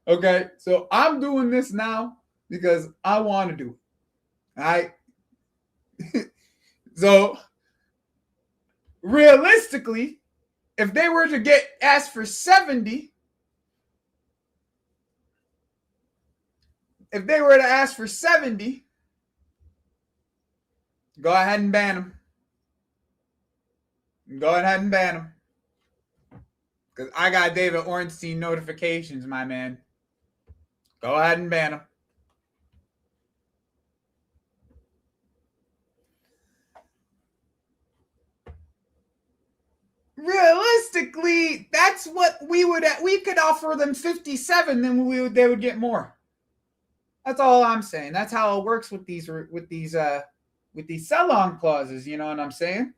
Okay, so I'm doing this now because I want to do it. All right. So realistically, if they were to get asked for 70, go ahead and ban them. Because I got David Ornstein notifications, my man. Go ahead and ban them. Realistically, that's what we could offer them 57, then they would get more. That's all I'm saying. That's how it works with these sell-on clauses, you know what I'm saying?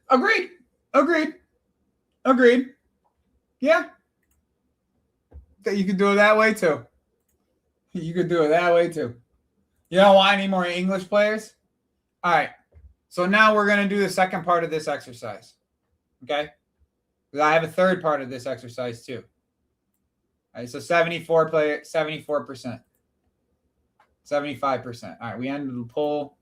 Agreed. Yeah. You could do it that way too. You don't want any more English players? All right. So now we're going to do the second part of this exercise. Okay? Because I have a third part of this exercise too. All right, so 74%. 75%. All right, we ended the poll.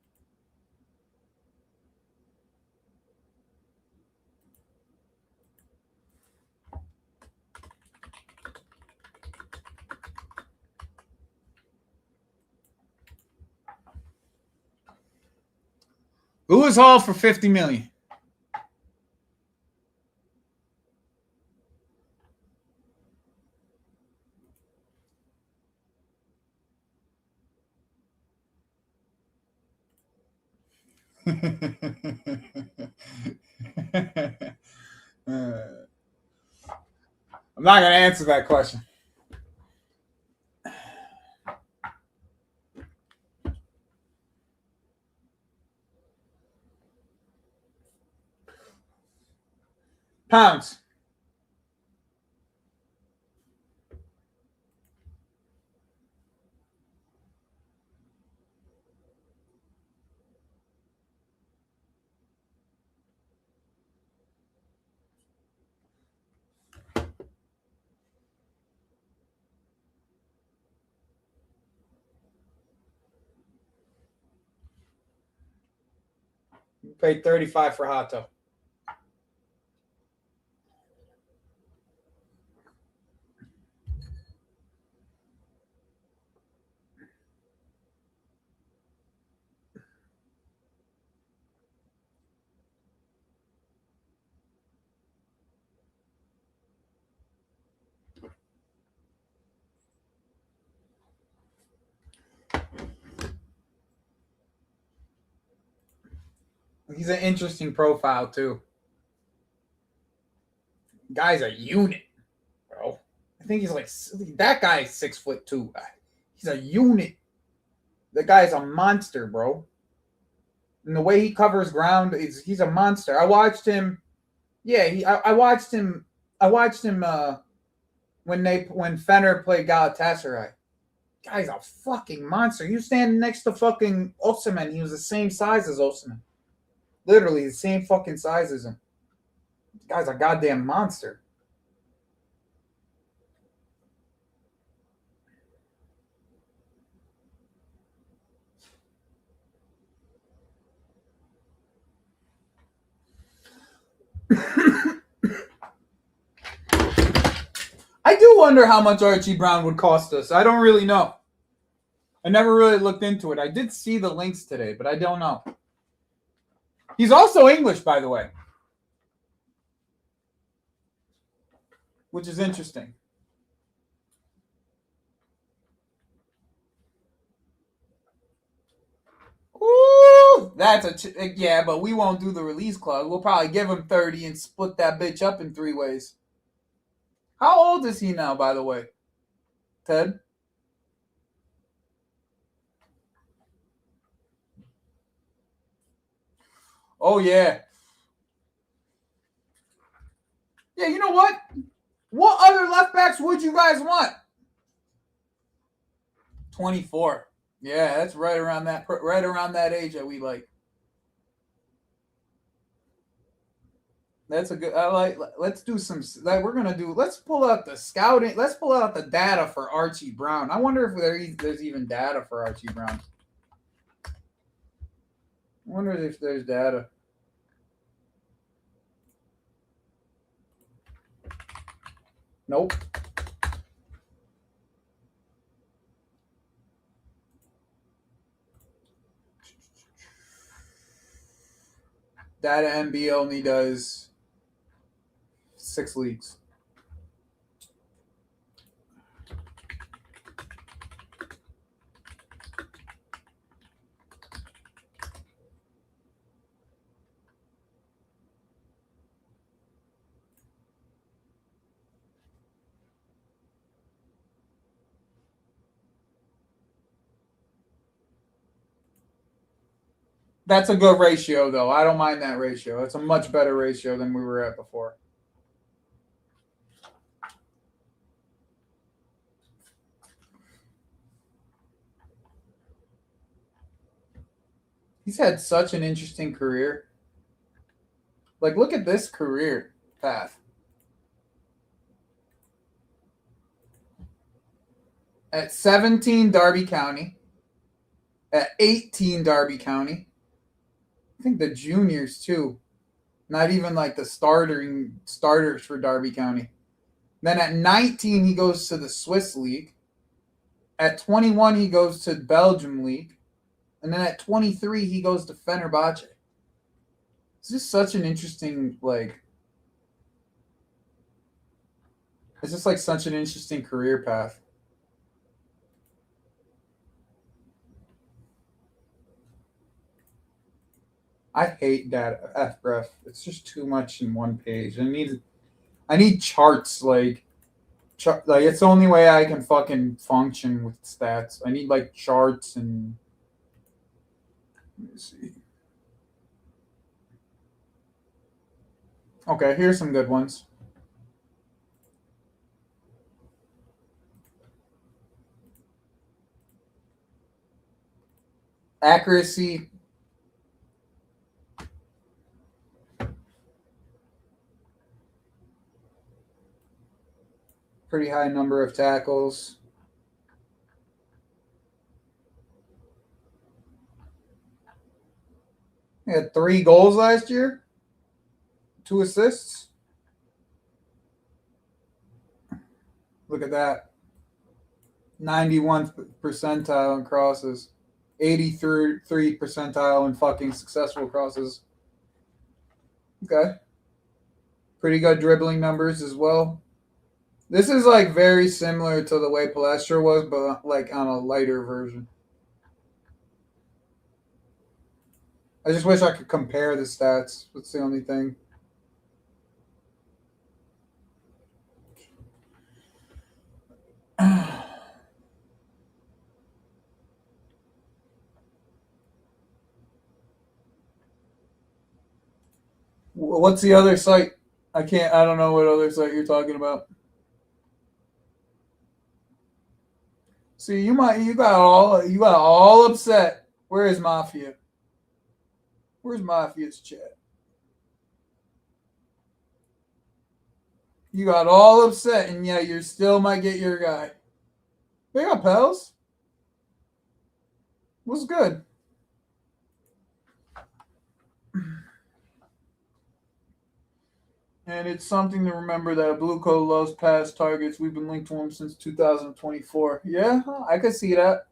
Lewis Hall for $50 million. I'm not going to answer that question. Pounds. You paid $35 for Hato. He's an interesting profile too. Guy's a unit, bro. I think he's like that guy's 6'2". He's a unit. The guy's a monster, bro. And the way he covers ground, he's a monster. I watched him. Yeah, I watched him. When Fenner played Galatasaray. Guy's a fucking monster. He was standing next to fucking Osimhen. He was the same size as Osimhen. Literally the same fucking size as him. This guy's a goddamn monster. I do wonder how much Archie Brown would cost us. I don't really know. I never really looked into it. I did see the links today, but I don't know. He's also English, by the way, which is interesting. Woo! That's yeah, but we won't do the release clause. We'll probably give him 30 and split that bitch up in 3 ways. How old is he now, by the way? Ted? Oh, yeah. Yeah, you know what? What other left backs would you guys want? 24. Yeah, that's right around that age that we like. That's a good. I like. Let's do some. We're gonna do. Let's pull out the scouting. Let's pull out the data for Archie Brown. I wonder if there's even data for Archie Brown. I wonder if there's data. Nope. Data MB only does 6 leagues. That's a good ratio, though. I don't mind that ratio. It's a much better ratio than we were at before. He's had such an interesting career. Like, look at this career path. At 17, Derby County. At 18, Derby County. I think the juniors, too. Not even like the starters for Derby County. Then at 19, he goes to the Swiss League. At 21, he goes to Belgium League. And then at 23, he goes to Fenerbahce. It's just such an interesting, like, it's just like such an interesting career path. I hate data FREF. It's just too much in one page. I need charts, like it's the only way I can fucking function with stats. I need like charts and let me see. Okay, here's some good ones. Accuracy. Pretty high number of tackles. He had 3 goals last year. 2 assists. Look at that. 91 percentile in crosses. 83 percentile in fucking successful crosses. Okay. Pretty good dribbling numbers as well. This is like very similar to the way Palestra was, but like on a lighter version. I just wish I could compare the stats. That's the only thing. What's the other site? I don't know what other site you're talking about. See, you got all upset. Where is Mafia? Where's Mafia's chat? You got all upset, and yeah, you still might get your guy. Big up, pals. What's good? And it's something to remember that Blue Coat loves past targets. We've been linked to him since 2024. Yeah, I could see that.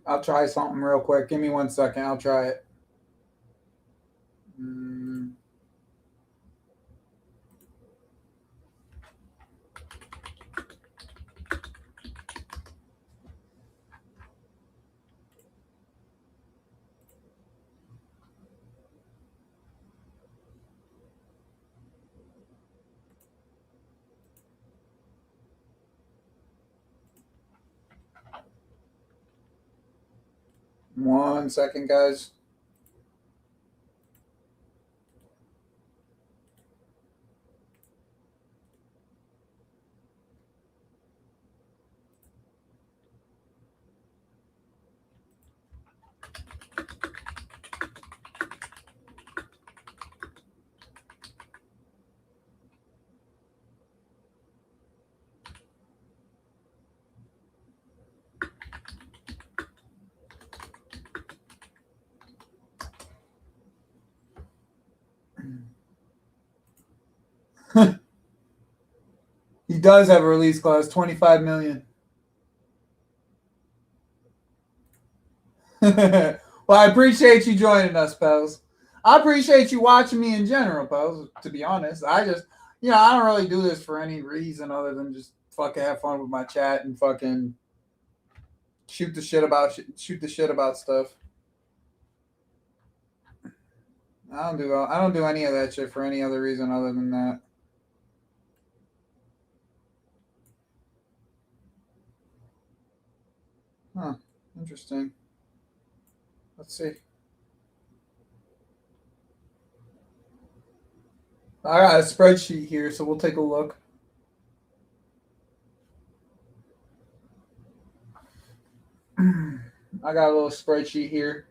I'll try something real quick. Give me 1 second. I'll try it. One second, guys. He does have a release clause, 25 million. Well, I appreciate you joining us, pals. I appreciate you watching me in general, pals, to be honest. I just, I don't really do this for any reason other than just fucking have fun with my chat and fucking shoot the shit about stuff. I don't do any of that shit for any other reason other than that. Huh. Interesting. Let's see. I got a spreadsheet here, so we'll take a look. I got a little spreadsheet here.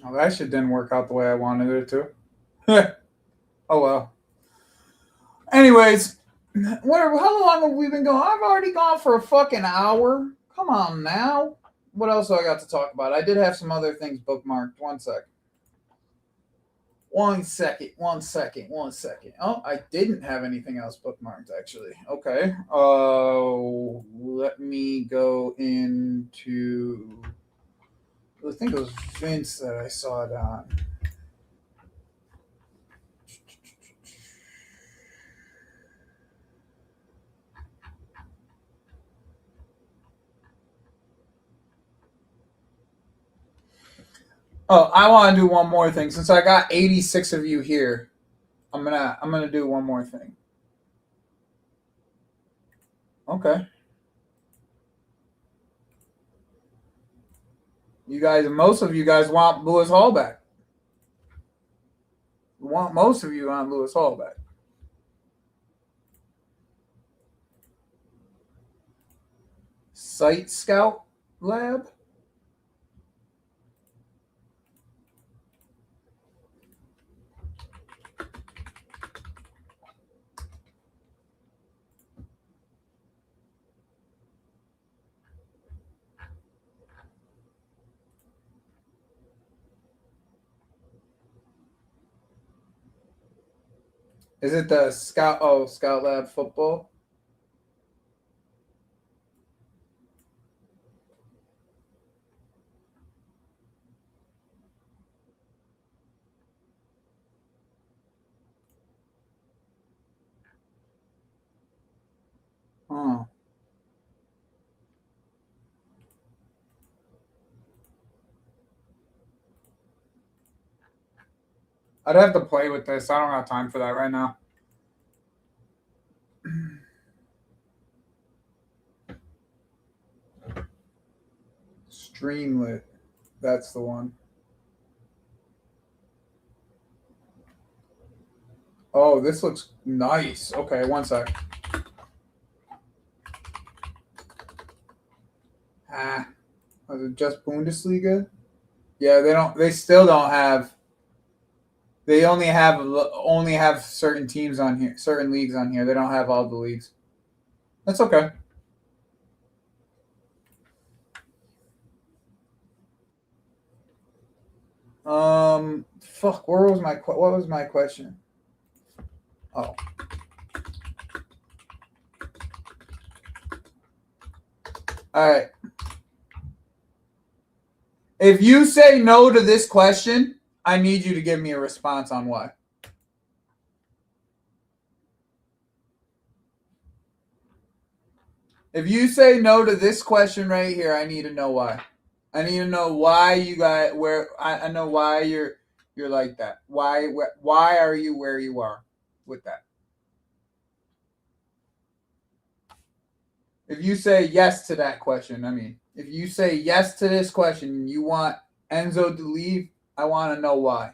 Oh, that shit didn't work out the way I wanted it to. Oh well. Anyways, how long have we been going? I've already gone for a fucking hour. Come on now. What else do I got to talk about? I did have some other things bookmarked. 1 second. 1 second. 1 second. 1 second. Oh, I didn't have anything else bookmarked actually. Okay. Let me go into. I think it was Vince that I saw it on. Oh, I want to do one more thing. Since I got 86 of you here, I'm gonna do one more thing. Okay. Most of you guys want Lewis Hall back. Most of you want Lewis Hall back. Site Scout Lab. Is it the Scout? Oh, Scout Lab football. Huh. I'd have to play with this. I don't have time for that right now. Streamlit. That's the one. Oh, this looks nice. Okay, 1 sec. Was it just Bundesliga? Yeah, they still don't have. They only have certain teams on here, certain leagues on here. They don't have all the leagues. That's okay. Fuck. What was my question? Oh. All right. If you say no to this question, I need you to give me a response on why. If you say no to this question right here, I need to know why. I need to know why you got where I know why you're like that. Why are you where you are with that? If you say yes to that question, if you say yes to this question and you want Enzo to leave, I want to know why.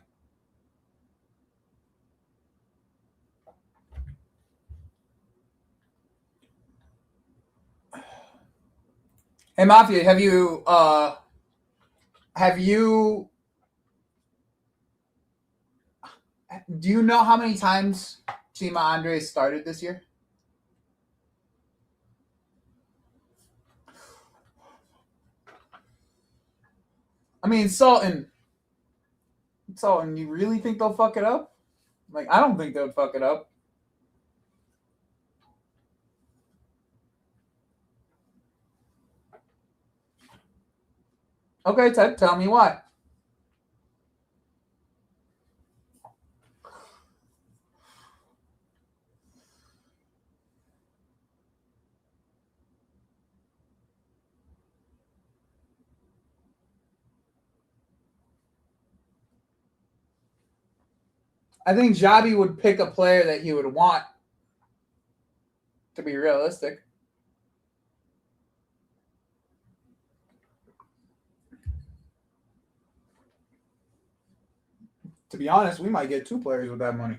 Hey Mafia, have you do you know how many times Chima Andres started this year? I mean, Sultan, you really think they'll fuck it up? Like, I don't think they'll fuck it up. Okay, Ted, tell me why. I think Xabi would pick a player that he would want, to be realistic. To be honest, we might get two players with that money.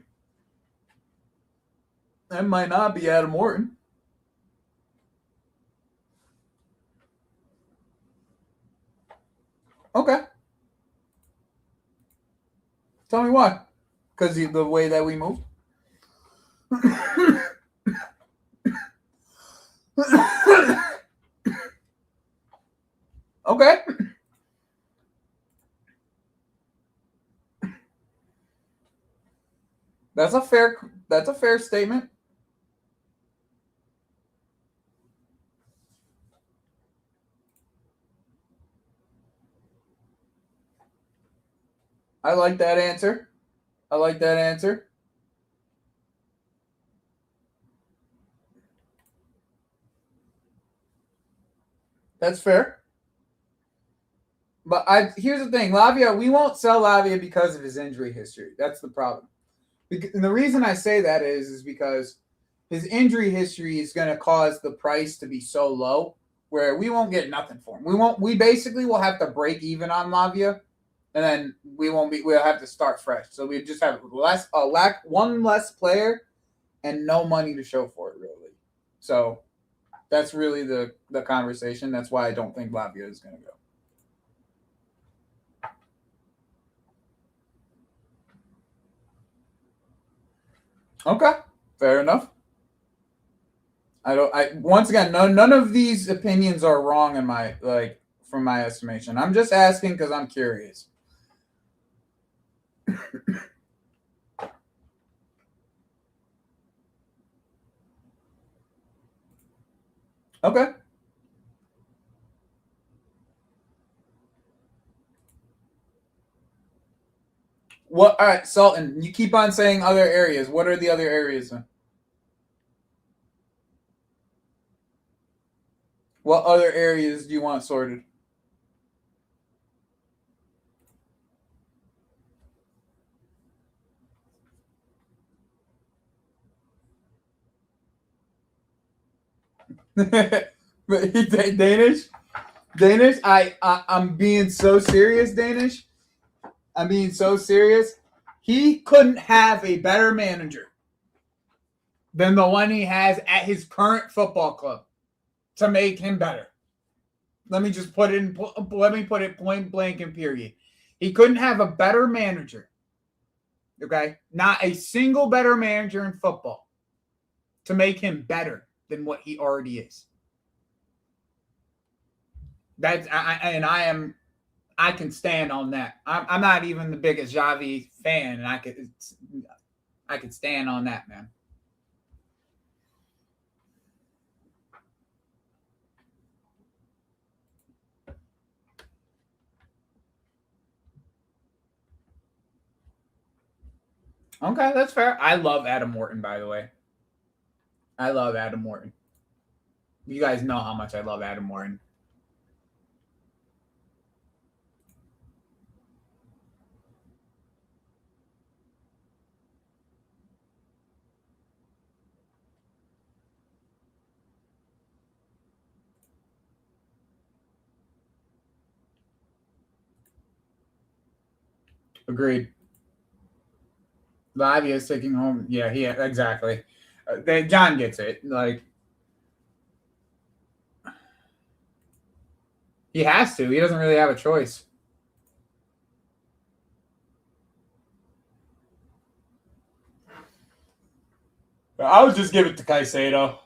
That might not be Adam Morton. Okay. Tell me why. Because the way that we moved? Okay. That's a fair statement. I like that answer. That's fair. But here's the thing, Lavia, we won't sell Lavia because of his injury history. That's the problem. And the reason I say that is because his injury history is going to cause the price to be so low where we won't get nothing for him. We basically will have to break even on Lavia, and then we'll have to start fresh. So we just have one less player and no money to show for it, really. So that's really the conversation. That's why I don't think Lavia is going to go. Okay, fair enough. Once again, none of these opinions are wrong in my from my estimation. I'm just asking because I'm curious. Okay. What? All right, Sultan. You keep on saying other areas. What are the other areas? What other areas do you want sorted? Danish. I'm being so serious, Danish. I'm being so serious. He couldn't have a better manager than the one he has at his current football club to make him better. Let me put it point blank and period. He couldn't have a better manager. Okay? Not a single better manager in football to make him better than what he already is. I am I can stand on that. I'm not even the biggest Xavi fan, and I could stand on that, man. Okay, that's fair. I love Adam Morton, by the way. I love Adam Morton. You guys know how much I love Adam Morton. Agreed. Lavia is taking home. Yeah, exactly. John gets it. Like, he has to. He doesn't really have a choice. I would just give it to Caicedo.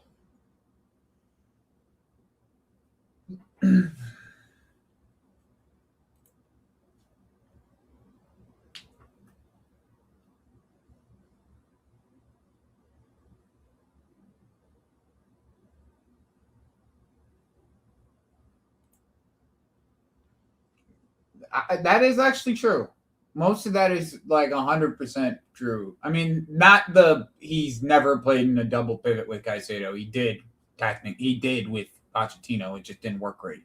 That is actually true. Most of that is like 100% true. I mean, not he's never played in a double pivot with Caicedo. He did, technically. He did with Pochettino. It just didn't work great.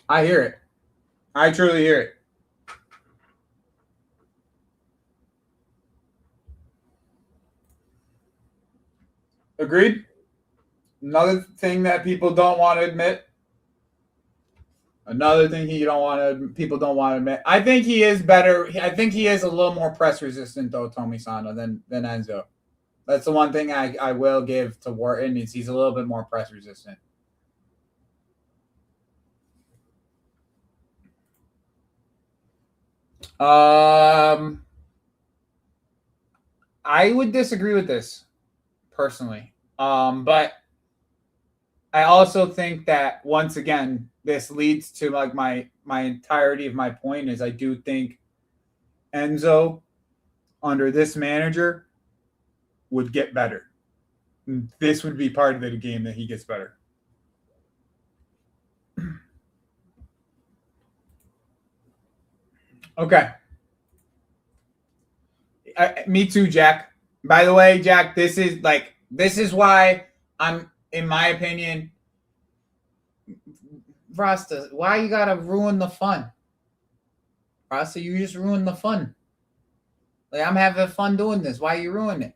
I hear it. I truly hear it. Agreed? Another thing that people don't want to admit. Another thing people don't want to admit. I think he is better. I think he is a little more press resistant though, Tomisano, than Enzo. That's the one thing I will give to Wharton is he's a little bit more press resistant. I would disagree with this personally. But I also think that once again, this leads to like my entirety of my point is I do think Enzo under this manager would get better. This would be part of the game that he gets better. Okay. Me too, Jack. By the way, Jack, this is why I'm, in my opinion, Rasta, why you gotta ruin the fun? Rasta, you just ruined the fun. Like, I'm having fun doing this. Why you ruin it?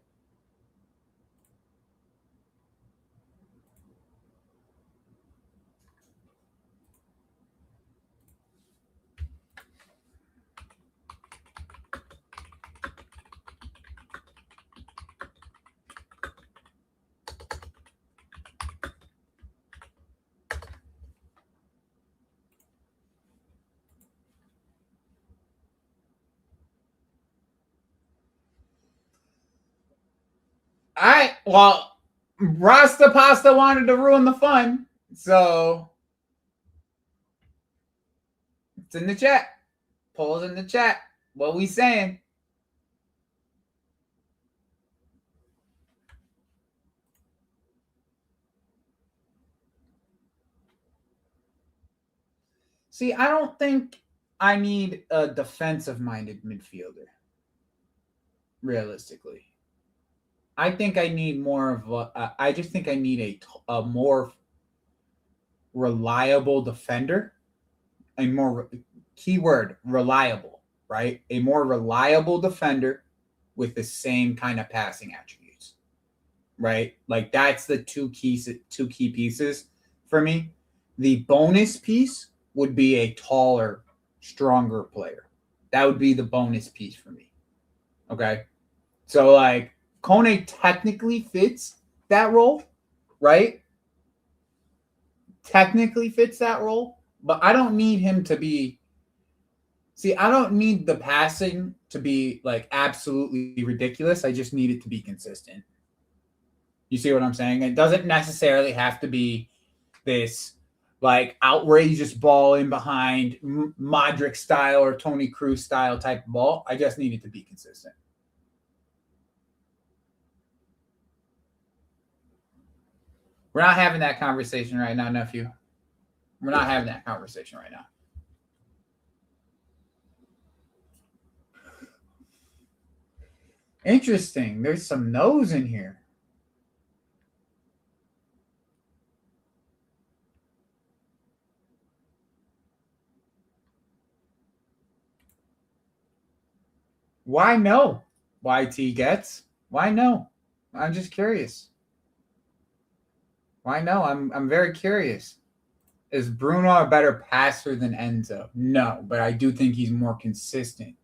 All right. Well, Rasta Pasta wanted to ruin the fun, so it's in the chat. Polls in the chat. What we saying? See, I don't think I need a defensive-minded midfielder. Realistically, I think I need more of I just think I need a more reliable defender, a more keyword reliable, right? A more reliable defender with the same kind of passing attributes, right? Like that's the two key pieces for me. The bonus piece would be a taller, stronger player. That would be the bonus piece for me. Okay. So like Kone technically fits that role, right? Technically fits that role, but I don't need him to be See, I don't need the passing to be like absolutely ridiculous. I just need it to be consistent. You see what I'm saying? It doesn't necessarily have to be this like outrageous ball in behind Modric style or Tony Cruz style type of ball. I just need it to be consistent. We're not having that conversation right now, nephew. We're not having that conversation right now. Interesting. There's some no's in here. Why no? YT gets. Why no? I'm just curious. Why no? I'm very curious. Is Bruno a better passer than Enzo? No, but I do think he's more consistent.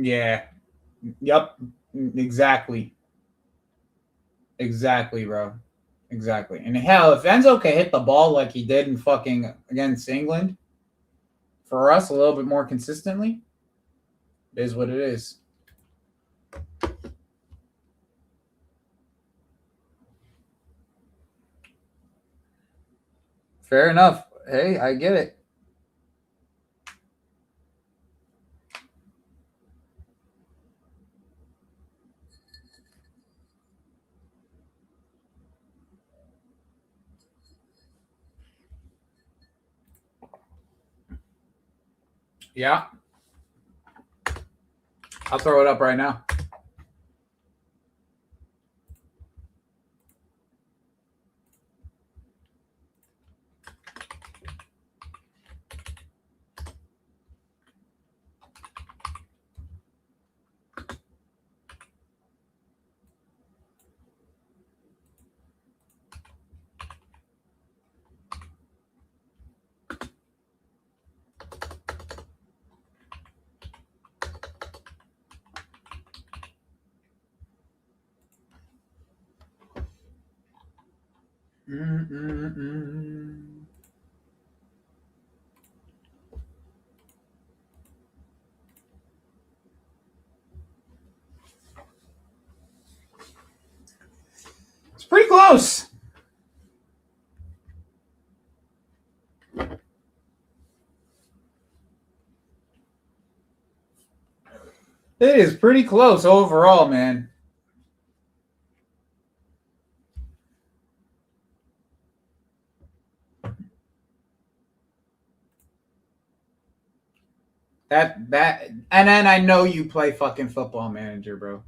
Yeah. Yep. Exactly. Exactly, bro. Exactly. And hell, if Enzo can hit the ball like he did in fucking against England, for us a little bit more consistently, it is what it is. Fair enough. Hey, I get it. Yeah. I'll throw it up right now. It's pretty close. It is pretty close overall, man. That and then I know you play fucking Football Manager, bro.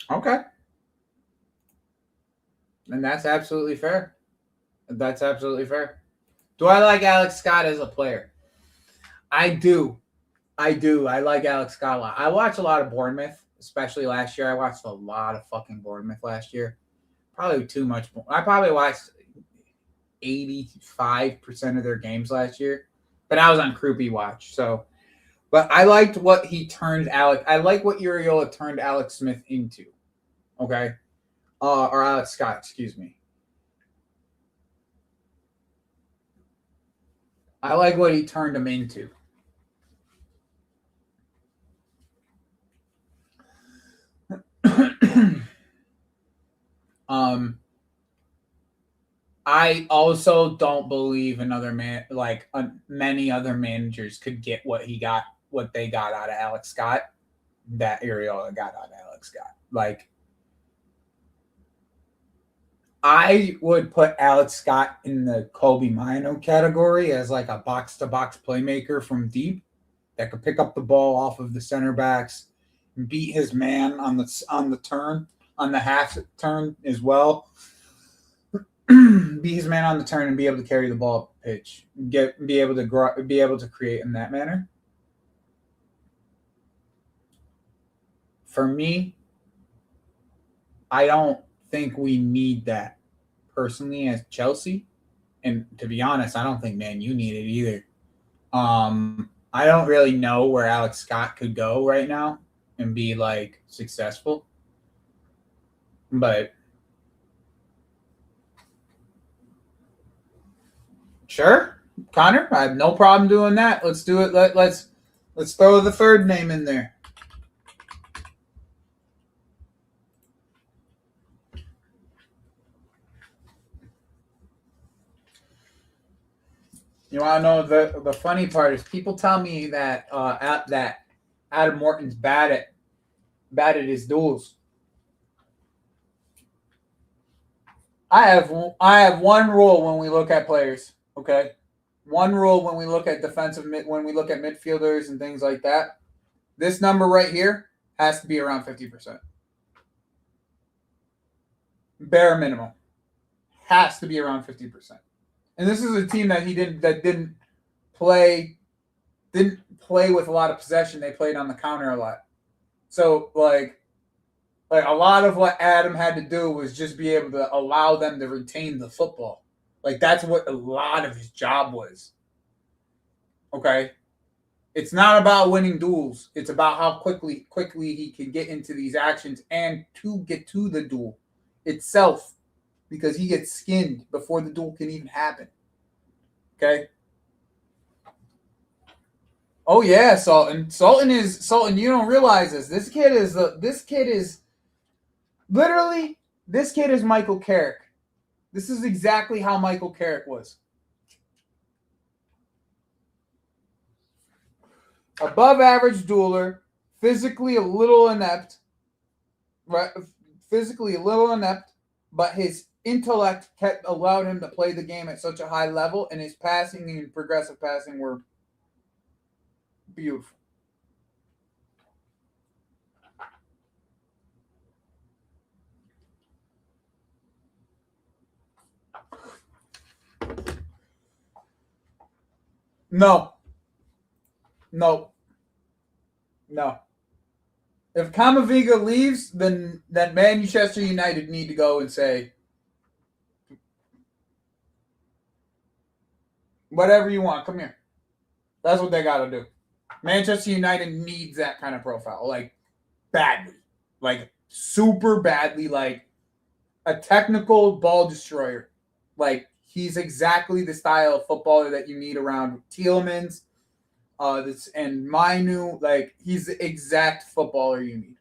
Okay. And that's absolutely fair. That's absolutely fair. Do I like Alex Scott as a player? I do. I do. I like Alex Scott a lot. I watch a lot of Bournemouth, especially last year. I watched a lot of fucking Bournemouth last year. Probably too much. I probably watched 85% of their games last year, but I was on Croupy watch. So, but I liked what he turned Alex. I like what Uriola turned Alex Smith into. Okay, or Alex Scott, excuse me. I like what he turned him into. I also don't believe another man like many other managers could get what they got out of Alex Scott that Ariola got out of Alex Scott. Like I would put Alex Scott in the Kobe Mino category as like a box to box playmaker from deep that could pick up the ball off of the center backs, beat his man on the turn, on the half turn as well. Be his man on the turn and be able to carry the ball up the pitch, be able to create in that manner. For me, I don't think we need that personally as Chelsea. And to be honest, I don't think Man U need it either. I don't really know where Alex Scott could go right now and be like successful. But sure, Connor, I have no problem doing that. Let's do it. Let's throw the third name in there. You want to know the funny part is people tell me that that Adam Morton's bad at his duels. I have one rule when we look at players. Okay, one rule when we look at when we look at midfielders and things like that. This number right here has to be around 50%. Bare minimum has to be around 50%. And this is a team that didn't play with a lot of possession. They played on the counter a lot. So like a lot of what Adam had to do was just be able to allow them to retain the football. Like that's what a lot of his job was. Okay? It's not about winning duels. It's about how quickly he can get into these actions and to get to the duel itself, because he gets skinned before the duel can even happen. Okay. Oh yeah, Sultan. Sultan. You don't realize this. This kid is Michael Carrick. This is exactly how Michael Carrick was. Above average dueler, physically a little inept, right? Physically a little inept, but his intellect allowed him to play the game at such a high level, and his passing and progressive passing were beautiful. No. If Camavinga leaves, then Manchester United need to go and say, whatever you want, come here. That's what they got to do. Manchester United needs that kind of profile, like badly, like super badly, like a technical ball destroyer. Like he's exactly the style of footballer that you need around Tielemans, and Mainu. Like he's the exact footballer you need.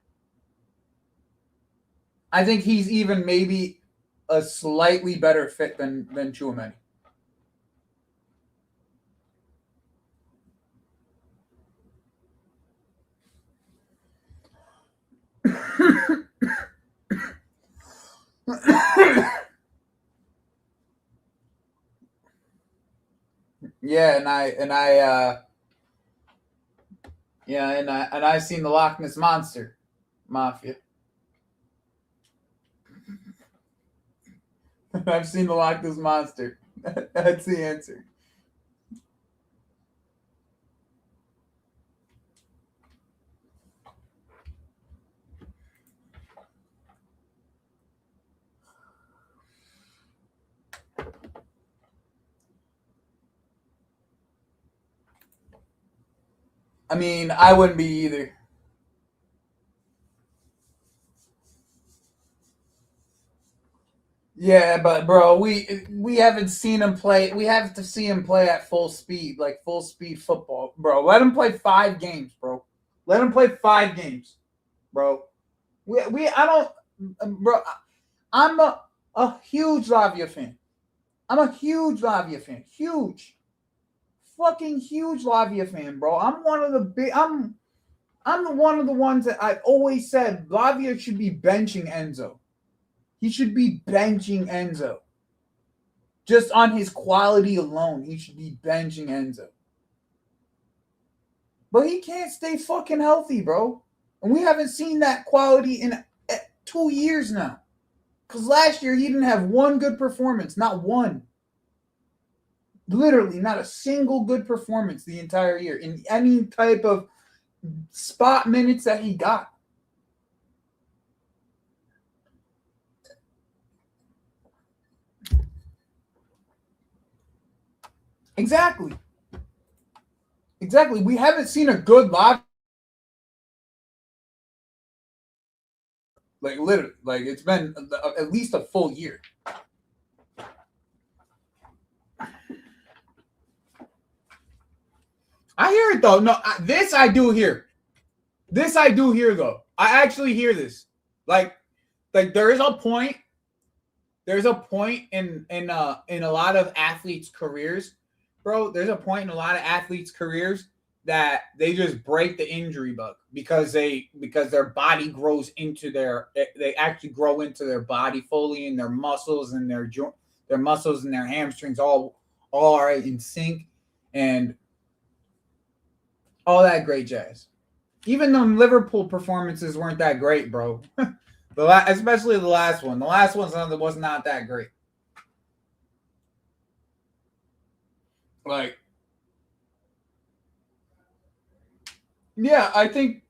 I think he's even maybe a slightly better fit than Tchouaméni. Yeah, and I've seen the Loch Ness Monster Mafia. I've seen the Loch Ness Monster. That's the answer. I mean, I wouldn't be either. Yeah, but bro, we haven't seen him play. We have to see him play at full speed, like full speed football, bro. Let him play 5 games, bro. Let him play 5 games, bro. I don't, bro. I'm a huge Lavia fan. I'm a huge Lavia fan. Huge, fucking huge Lavia fan, bro. I'm one of the big. I'm one of the ones that I've always said Lavia should be benching Enzo. He should be benching Enzo. Just on his quality alone, he should be benching Enzo. But he can't stay fucking healthy, bro. And we haven't seen that quality in 2 years now. Because last year he didn't have one good performance. Not one. Literally, not a single good performance the entire year in any type of spot minutes that he got. Exactly. Exactly. We haven't seen a good live. Like literally, like it's been at least a full year. I hear it though. No, this I do hear. This I do hear though. I actually hear this. Like there is a point. There's a point in a lot of athletes' careers, bro. There's a point in a lot of athletes' careers that they just break the injury bug because their body grows into they actually grow into their body fully, and their muscles and their muscles and their hamstrings all are in sync, and all that great jazz. Even though Liverpool performances weren't that great, bro. Especially the last one. The last one was not that great. Like, yeah,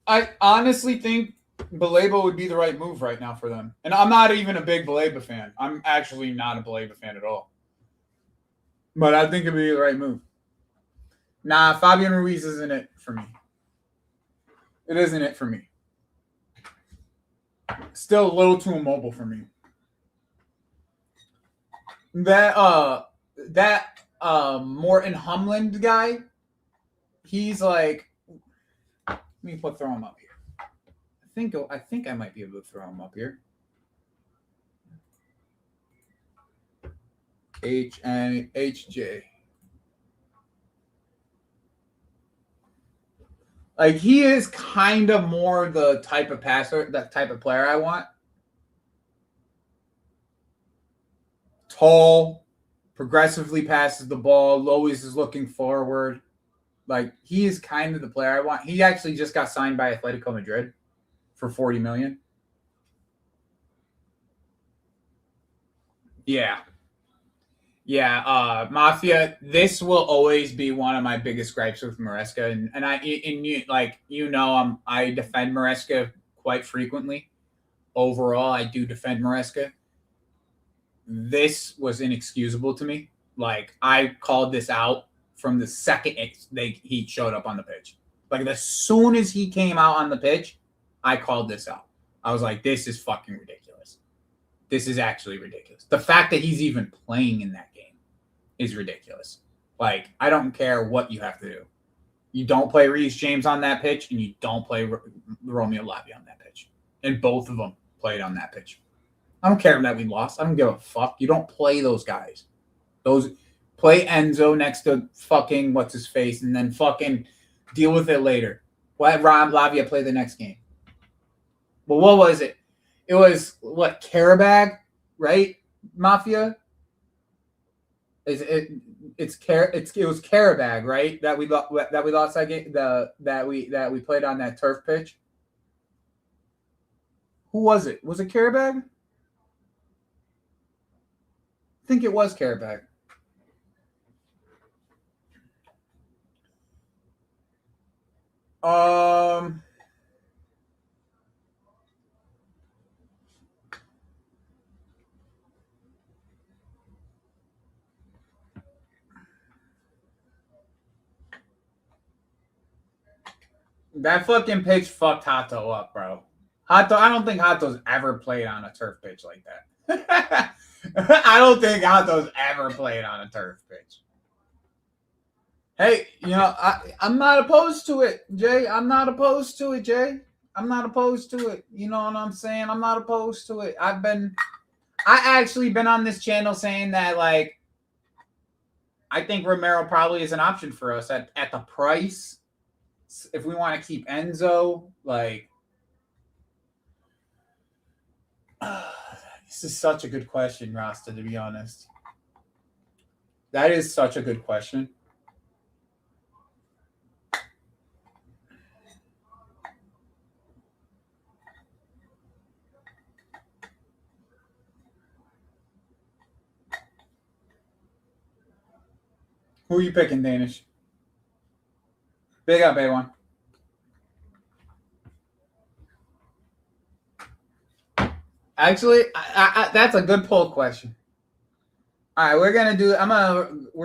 I honestly think Baleba would be the right move right now for them. And I'm not even a big Baleba fan. I'm actually not a Baleba fan at all. But I think it'd be the right move. Nah, Fabian Ruiz isn't it for me. It isn't it for me. Still a little too immobile for me. That Morton Humland guy, he's like, let me throw him up here. I think I might be able to throw him up here. HJ. Like he is kind of more the type of passer, that type of player I want. Tall, progressively passes the ball, always is looking forward. Like he is kind of the player I want. He actually just got signed by Atletico Madrid for $40 million. Yeah. Yeah, Mafia. This will always be one of my biggest gripes with Maresca, and I defend Maresca quite frequently. Overall, I do defend Maresca. This was inexcusable to me. Like I called this out from the second he showed up on the pitch. Like as soon as he came out on the pitch, I called this out. I was like, this is fucking ridiculous. This is actually ridiculous. The fact that he's even playing in that game is ridiculous. Like, I don't care what you have to do. You don't play Reece James on that pitch, and you don't play Romeo Lavia on that pitch. And both of them played on that pitch. I don't care that we lost. I don't give a fuck. You don't play those guys. Play Enzo next to fucking what's his face, and then fucking deal with it later. Let Rob Lavia play the next game. Well, what was it? It was what, Karabag, right? Mafia. It was Karabag, right? That we lost that game. That we played on that turf pitch. Who was it? Was it Karabag? I think it was Karabag. That fucking pitch fucked Hato up, bro. I don't think Hato's ever played on a turf pitch like that. I don't think Hato's ever played on a turf pitch. Hey, I'm not opposed to it, Jay. I'm not opposed to it, Jay. I'm not opposed to it. You know what I'm saying? I'm not opposed to it. I actually been on this channel saying that, like, I think Romero probably is an option for us at the price. If we want to keep Enzo, like, this is such a good question, Rasta, to be honest. That is such a good question. Who are you picking, Danish? Big up, A1. Actually, that's a good poll question. All right, we're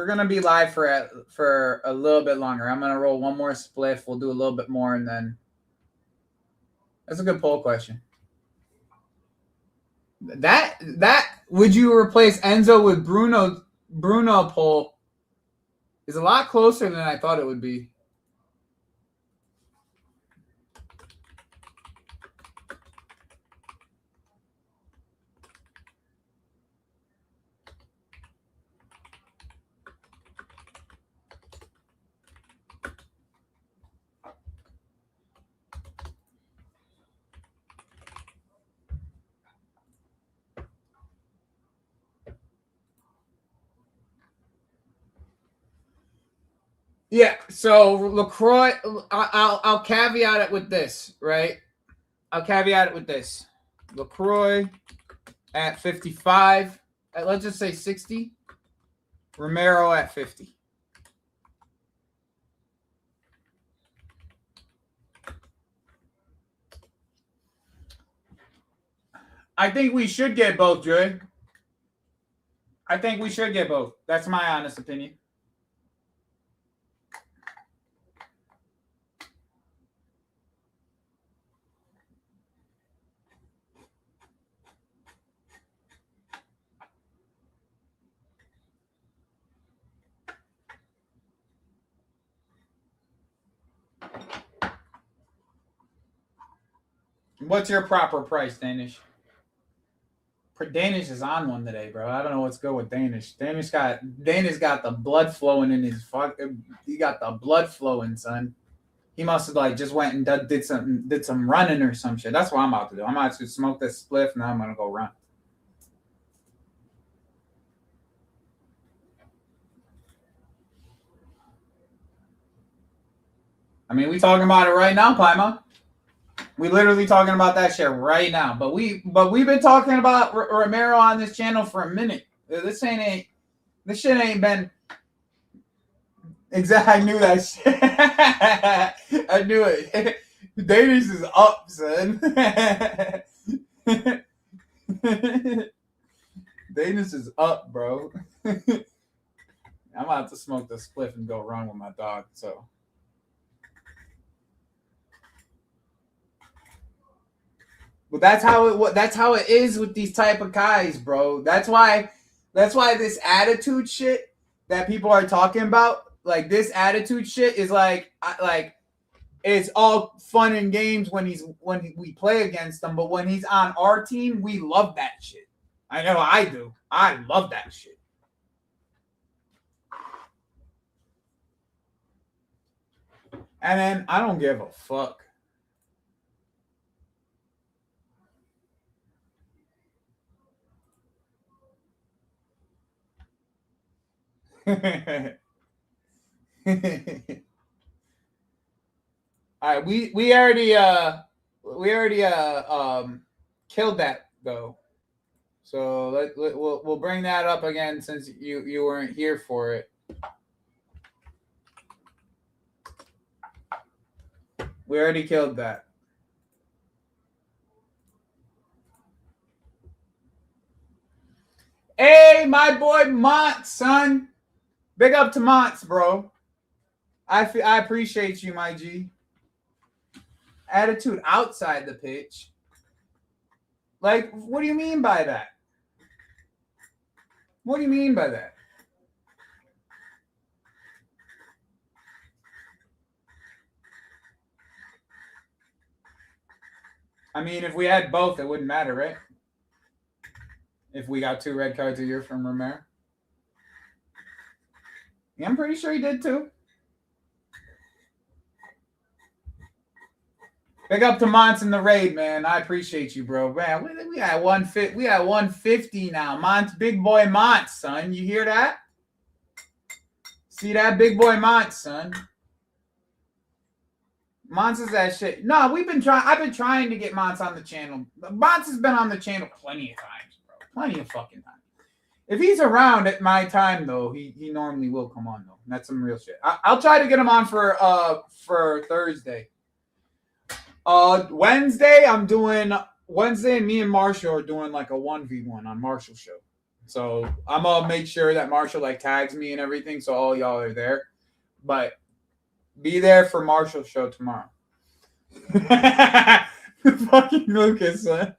gonna be live for a little bit longer. I'm gonna roll one more spliff. We'll do a little bit more, and then that's a good poll question. That would you replace Enzo with Bruno poll is a lot closer than I thought it would be. Yeah, so LaCroix, I'll caveat it with this, right? I'll caveat it with this. LaCroix at 55, let's just say 60. Romero at 50. I think we should get both, Joey. I think we should get both. That's my honest opinion. What's your proper price, Danish? Danish is on one today, bro. I don't know what's good with Danish. Danish got the blood flowing in his fuck. He got the blood flowing, son. He must have like just went and did some running or some shit. That's what I'm about to do. I'm about to smoke this spliff, now I'm gonna go run. I mean, we talking about it right now, Paima. We literally talking about that shit right now. But we've been talking about Romero on this channel for a minute. This shit ain't been. Exactly, I knew that shit. I knew it. Danish is up, son. Danish is up, bro. I'm about to smoke the spliff and go run with my dog. So. But that's how it is with these type of guys, bro. That's why this attitude shit that people are talking about, like this attitude shit is like it's all fun and games when we play against him, but when he's on our team, we love that shit. I know I do. I love that shit. And then I don't give a fuck. All right, we already killed that though, so we'll bring that up again since you weren't here for it. We already killed that. Hey, my boy Mont, son. Big up to Monts, bro. I appreciate you, my G. Attitude outside the pitch. Like, what do you mean by that? What do you mean by that? I mean, if we had both, it wouldn't matter, right? If we got 2 red cards a year from Romero. Yeah, I'm pretty sure he did too. Big up to Monts in the raid, man. I appreciate you, bro. Man, we at 150. We at 150 now. Monts, big boy Monts, son. You hear that? See that, big boy Monts, son. Monts is that shit. No, I've been trying to get Monts on the channel. Monts has been on the channel plenty of times, bro. Plenty of fucking times. If he's around at my time, though, he normally will come on, though. That's some real shit. I'll try to get him on for Thursday. Wednesday, me and Marshall are doing like a 1v1 on Marshall's show. So I'm gonna make sure that Marshall like tags me and everything, so all y'all are there. But be there for Marshall's show tomorrow. Fucking Lucas, son.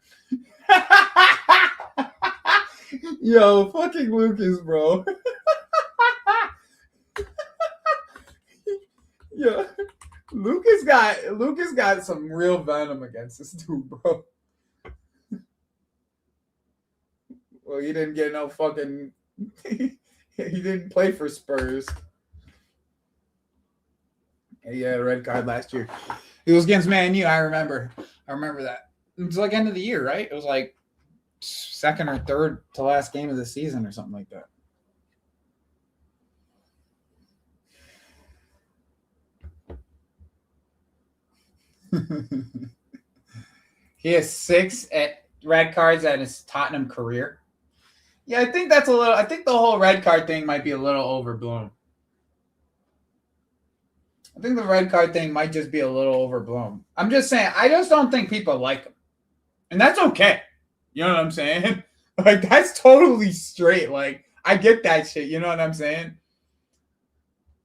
Yo, fucking Lucas, bro. Yo, Lucas got some real venom against this dude, bro. Well, he didn't get no fucking. He didn't play for Spurs. He had a red card last year. It was against Man U. I remember that. It was like end of the year, right? It was like second or third to last game of the season or something like that. He has 6 red cards at his Tottenham career. Yeah, I think that's a little. I think the whole red card thing might be a little overblown. I think the red card thing might just be a little overblown. I'm just saying, I just don't think people like him. And that's okay. You know what I'm saying? Like, that's totally straight. Like, I get that shit. You know what I'm saying?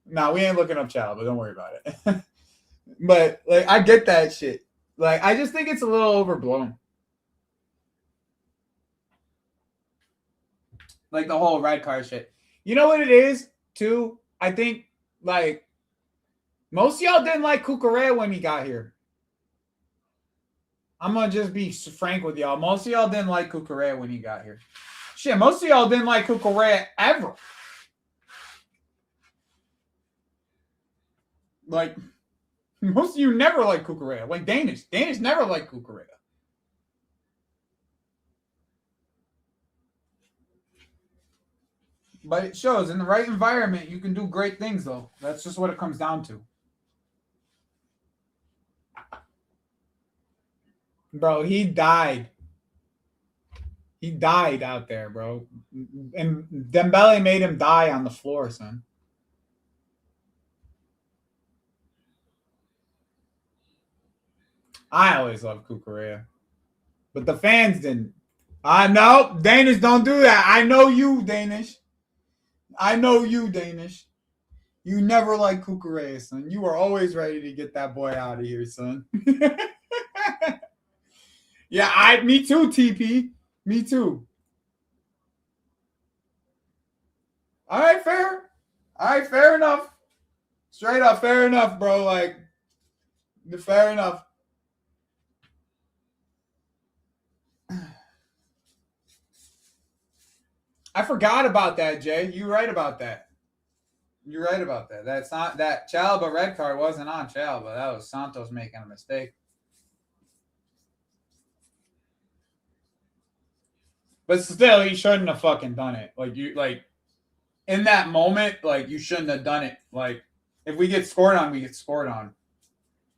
Nah, we ain't looking up child, but don't worry about it. But, like, I get that shit. Like, I just think it's a little overblown. Like, the whole red card shit. You know what it is, too? I think, like, most of y'all didn't like Cucurella when he got here. I'm going to just be frank with y'all. Most of y'all didn't like Cucurella when he got here. Shit, most of y'all didn't like Cucurella ever. Like, most of you never liked Cucurella. Like Danish. Danish never liked Cucurella. But it shows in the right environment, you can do great things, though. That's just what it comes down to. Bro, he died. He died out there, bro. And Dembele made him die on the floor, son. I always loved Cucurella. But the fans didn't. I know. Danish, don't do that. I know you, Danish. I know you, Danish. You never liked Cucurella, son. You were always ready to get that boy out of here, son. Yeah, me too, TP. Me too. All right, fair. All right, fair enough. Straight up, fair enough, bro. Like, fair enough. I forgot about that, Jay. You're right about that. You're right about that. That's not that Chalaba red card wasn't on Chalaba. That was Santos making a mistake. But still, he shouldn't have fucking done it. Like in that moment, like you shouldn't have done it. Like if we get scored on, we get scored on.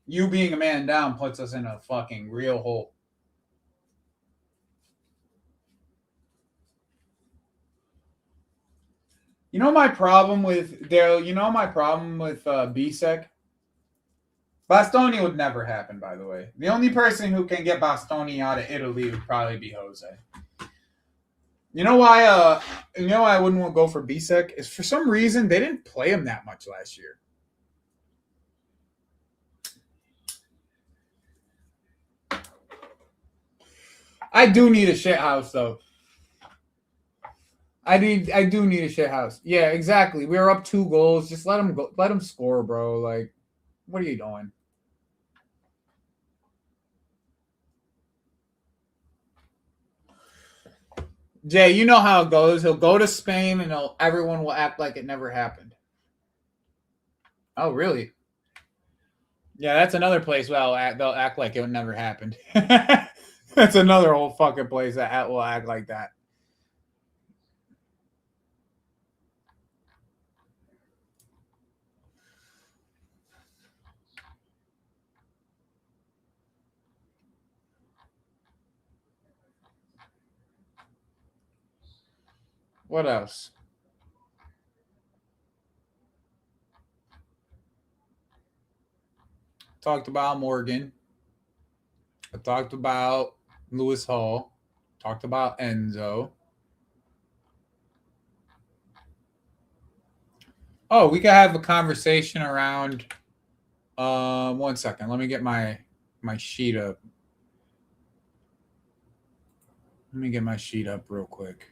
You being a man down puts us in a fucking real hole. You know my problem with Daryl. You know my problem with Bisek. Bastoni would never happen. By the way, the only person who can get Bastoni out of Italy would probably be Jose. You know why? You know why I wouldn't want to go for Bisek is for some reason they didn't play him that much last year. I do need a shit house though. I do need a shit house. Yeah, exactly. We were up 2 goals. Just let him go. Let him score, bro. Like, what are you doing? Jay, you know how it goes. He'll go to Spain and everyone will act like it never happened. Oh, really? Yeah, that's another place where they'll act like it never happened. That's another whole fucking place that will act like that. What else? Talked about Morgan. I talked about Lewis Hall. Talked about Enzo. Oh, we could have a conversation around. 1 second. Let me get my sheet up. Let me get my sheet up real quick.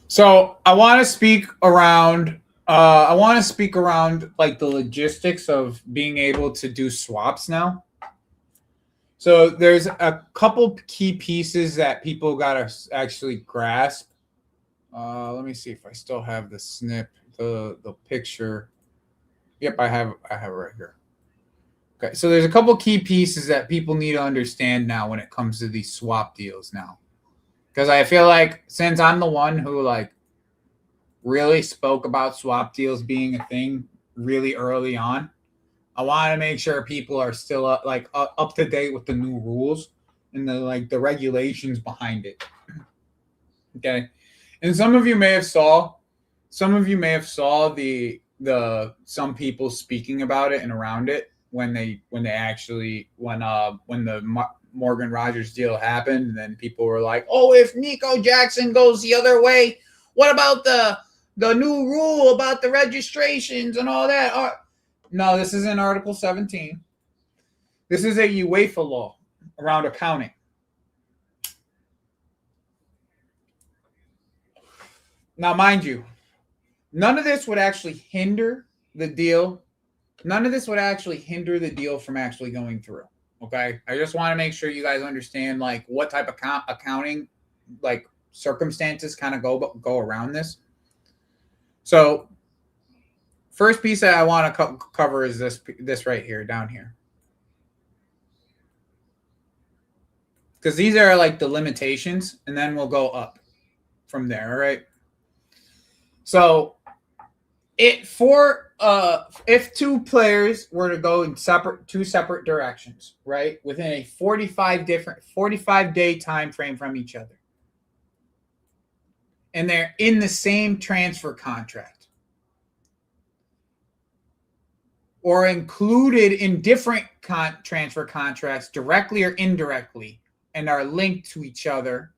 So I want to speak around. I want to speak around like the logistics of being able to do swaps now. So there's a couple key pieces that people gotta actually grasp. Let me see if I still have the snip, the picture. Yep, I have it right here. Okay, so there's a couple key pieces that people need to understand now when it comes to these swap deals now. Because I feel like since I'm the one who like really spoke about swap deals being a thing really early on, I want to make sure people are still up to date with the new rules and the regulations behind it. Okay, and some of you may have saw the some people speaking about it and around it when the Morgan Rogers deal happened, and then people were like, "Oh, if Nico Jackson goes the other way, what about the new rule about the registrations and all that?" No, this isn't Article 17. This is a UEFA law around accounting. Now, mind you, none of this would actually hinder the deal. None of this would actually hinder the deal from actually going through. Okay, I just want to make sure you guys understand like what type of accounting like circumstances kind of go around this. So, first piece that I want to cover is this right here, down here, because these are like the limitations, and then we'll go up from there. All right. So, if two players were to go in two separate directions, right, within a 45-day time frame from each other, and they're in the same transfer contract or included in different transfer contracts directly or indirectly and are linked to each other,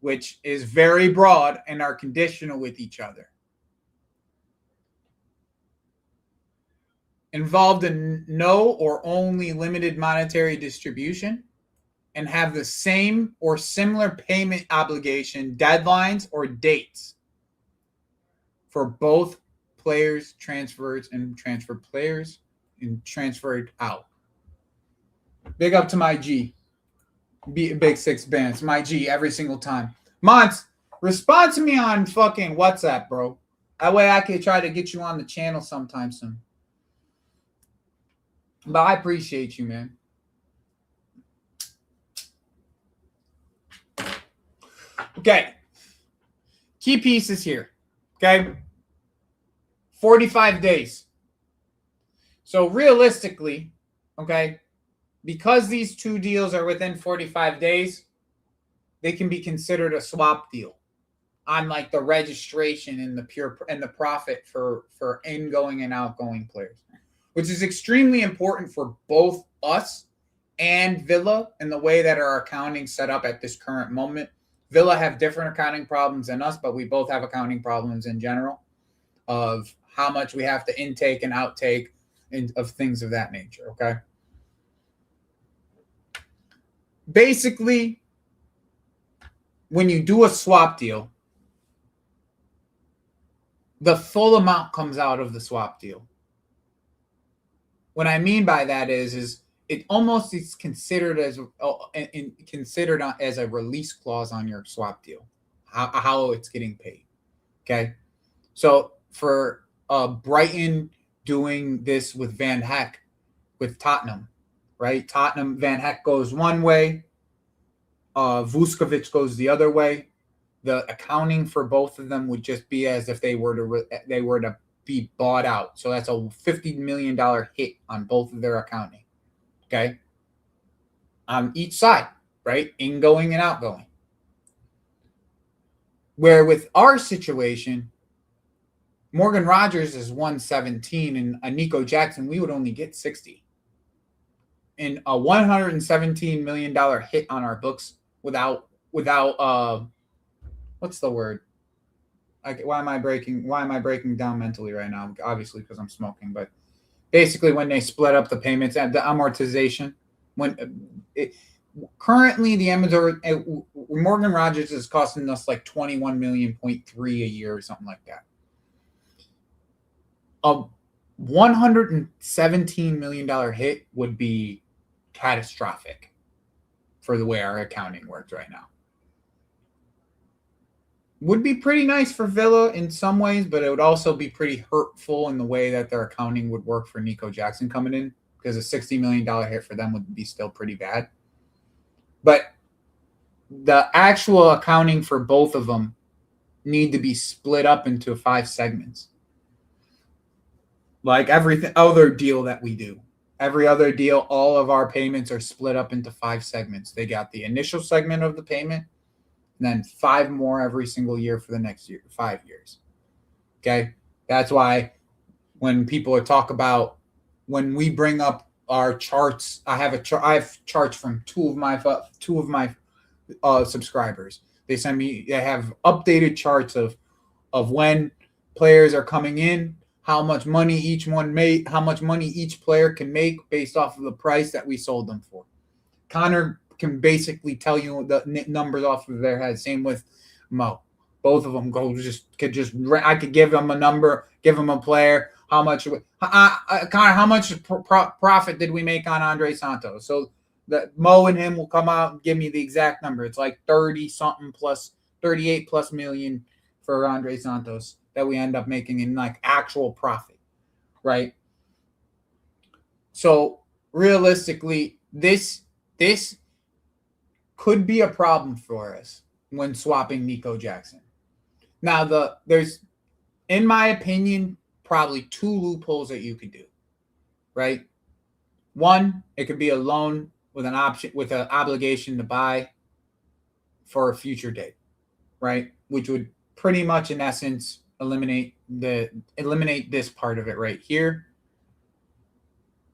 which is very broad, and are conditional with each other, involved in no or only limited monetary distribution, and have the same or similar payment obligation, deadlines, or dates for both players transferred and transferred players and transferred out. Big up to my G. Big Six Bands. My G every single time. Mons, respond to me on fucking WhatsApp, bro. That way I can try to get you on the channel sometime soon. But I appreciate you, man. Okay. Key pieces here. Okay. 45 days. So realistically, okay, because these two deals are within 45 days, they can be considered a swap deal on like the registration and the profit for ingoing and outgoing players, which is extremely important for both us and Villa and the way that our accounting set up at this current moment. Villa have different accounting problems than us, but we both have accounting problems in general of how much we have to intake and outtake of things of that nature, okay? Basically, when you do a swap deal, the full amount comes out of the swap deal. What I mean by that is it almost is considered as a release clause on your swap deal, how it's getting paid. Okay, so for Brighton doing this with Van Heck, with Tottenham, right? Tottenham, Van Heck goes one way, Vuskovic goes the other way. The accounting for both of them would just be as if they were to be bought out. So that's a $50 million hit on both of their accounting. Okay. On each side, right? Ingoing and outgoing. Where with our situation, Morgan Rogers is 117, and Nico Jackson, we would only get 60. And a $117 million hit on our books without what's the word? Why am I breaking down mentally right now? Obviously because I'm smoking, but basically when they split up the payments and the amortization, currently the Morgan Rogers is costing us like 21.3 million a year or something like that. A $117 million hit would be catastrophic for the way our accounting works right now. Would be pretty nice for Villa in some ways, but it would also be pretty hurtful in the way that their accounting would work for Nico Jackson coming in, because a $60 million hit for them would be still pretty bad. But the actual accounting for both of them need to be split up into 5 segments. Like every other deal that we do. Every other deal, all of our payments are split up into 5 segments. They got the initial segment of the payment, and then 5 more every single year for the next year, 5 years. Okay? That's why when people talk about, when we bring up our charts, I have charts from two of my subscribers. They have updated charts of when players are coming in, how much money each one made, how much money each player can make based off of the price that we sold them for. Connor can basically tell you the numbers off of their head. Same with Mo. Both of them I could give them a number, give them a player. How much, Connor, how much profit did we make on Andre Santos? So that Mo and him will come out and give me the exact number. It's like 38 plus million for Andre Santos that we end up making in like actual profit, right? So realistically, this could be a problem for us when swapping Nico Jackson. Now, there's, in my opinion, probably 2 loopholes that you could do, right? One, it could be a loan with an option, with an obligation to buy for a future date, right? Which would pretty much, in essence, eliminate this part of it right here.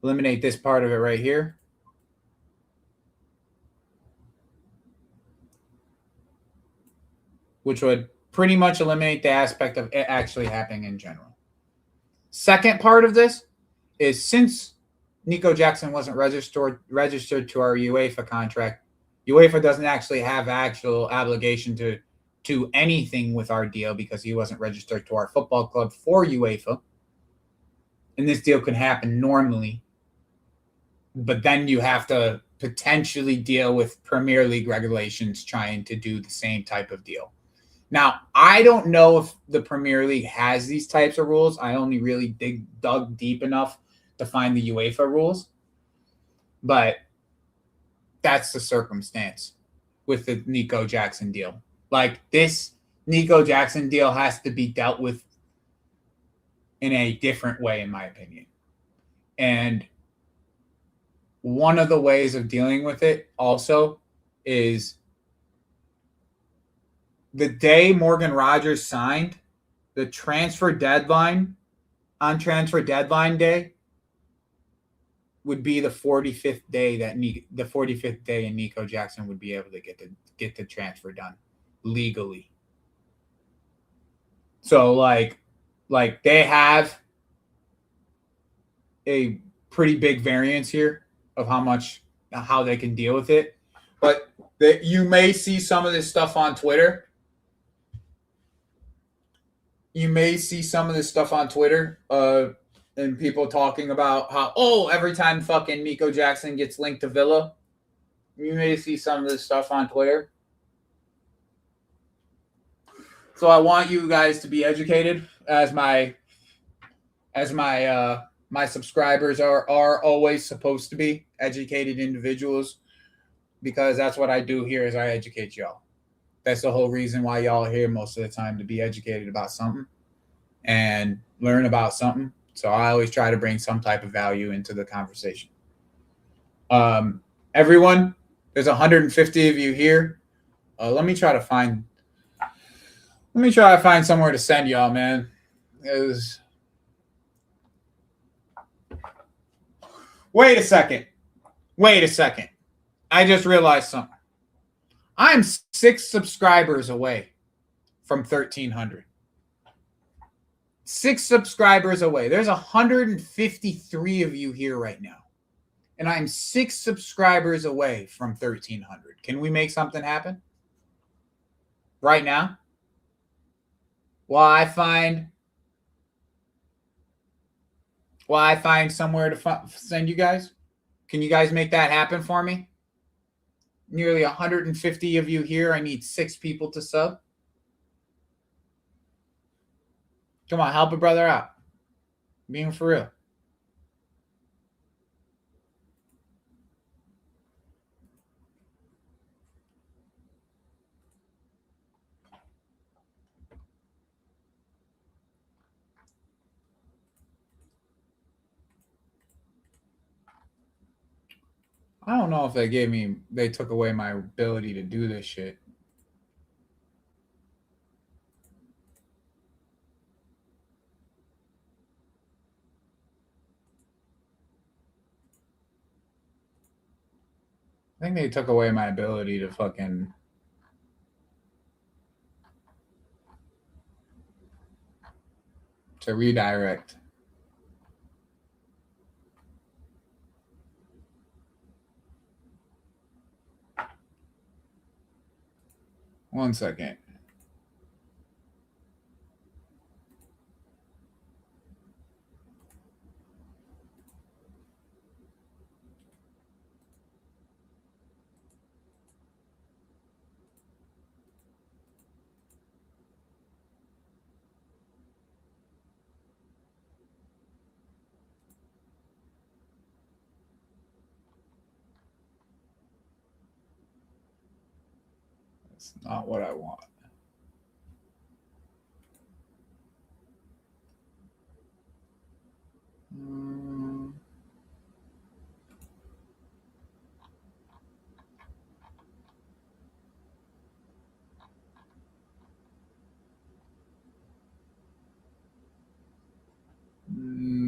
Eliminate this part of it right here. Which would pretty much eliminate the aspect of it actually happening in general. Second part of this is, since Nico Jackson wasn't registered to our UEFA contract, UEFA doesn't actually have actual obligation to anything with our deal because he wasn't registered to our football club for UEFA. And this deal can happen normally, but then you have to potentially deal with Premier League regulations trying to do the same type of deal. Now, I don't know if the Premier League has these types of rules. I only really dug deep enough to find the UEFA rules. But that's the circumstance with the Nico Jackson deal. Like, this Nico Jackson deal has to be dealt with in a different way, in my opinion. And one of the ways of dealing with it also is, the day Morgan Rogers signed, the transfer deadline on transfer deadline day would be the 45th day and Nico Jackson would be able to get the transfer done legally. So like they have a pretty big variance here of how they can deal with it. But you may see some of this stuff on Twitter. And people talking about how, every time fucking Nico Jackson gets linked to Villa, you may see some of this stuff on Twitter. So I want you guys to be educated, as my subscribers are always supposed to be educated individuals, because that's what I do here, is I educate y'all. That's the whole reason why y'all are here most of the time, to be educated about something and learn about something. So I always try to bring some type of value into the conversation. Everyone, there's 150 of you here. Let me try to find somewhere to send y'all, man. is. Wait a second. I just realized something. I'm 6 subscribers away from 1,300. 6 subscribers away. There's 153 of you here right now. And I'm 6 subscribers away from 1,300. Can we make something happen? Right now? While I find somewhere to send you guys? Can you guys make that happen for me? Nearly 150 of you here. I need 6 people to sub. Come on, help a brother out. Being for real. I don't know if they took away my ability to do this shit. I think they took away my ability to to redirect. One second. That's not what I want.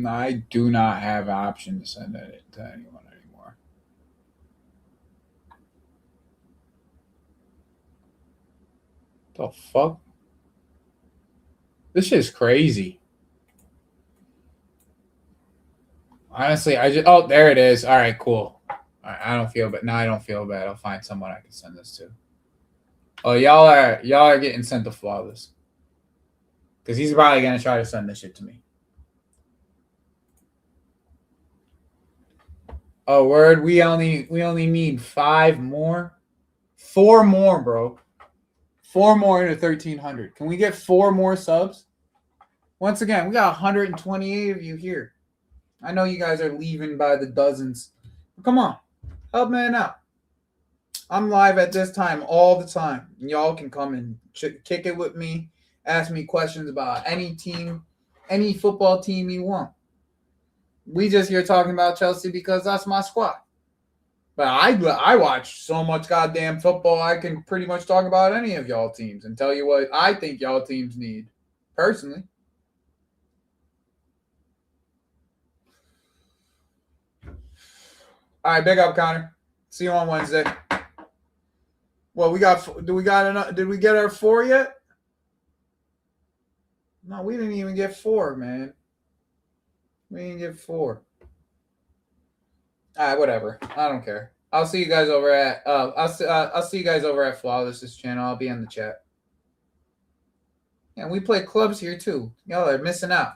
I do not have an option to send it to anyone anymore. The fuck? This shit's crazy. Honestly, oh, there it is. All right, cool. All right, I don't feel bad. Now I don't feel bad. I'll find someone I can send this to. Oh, y'all are getting sent to Flawless. Because he's probably gonna try to send this shit to me. Oh, word. We only need 5 more. 4 more, bro. 4 more into 1,300. Can we get 4 more subs? Once again, we got 128 of you here. I know you guys are leaving by the dozens. But come on. Help man out. I'm live at this time all the time. Y'all can come and kick it with me. Ask me questions about any team, any football team you want. We just here talking about Chelsea because that's my squad. But I watch so much goddamn football, I can pretty much talk about any of y'all teams and tell you what I think y'all teams need, personally. All right, big up, Connor. See you on Wednesday. Well, did we get our 4 yet? No, we didn't even get 4, man. We didn't get 4. All right, whatever. I don't care. I'll see you guys over at I'll see you guys over at Flawless's channel. I'll be in the chat. And we play clubs here too. Y'all are missing out.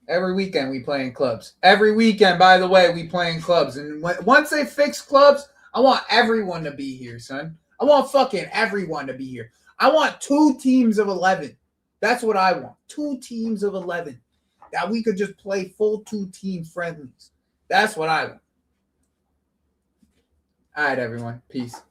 Every weekend we play in clubs. Every weekend, by the way, we play in clubs. And once they fix clubs, I want everyone to be here, son. I want fucking everyone to be here. I want 2 teams of 11. That's what I want. 2 teams of 11. That we could just play full 2-team friendlies. That's what I want. All right, everyone. Peace.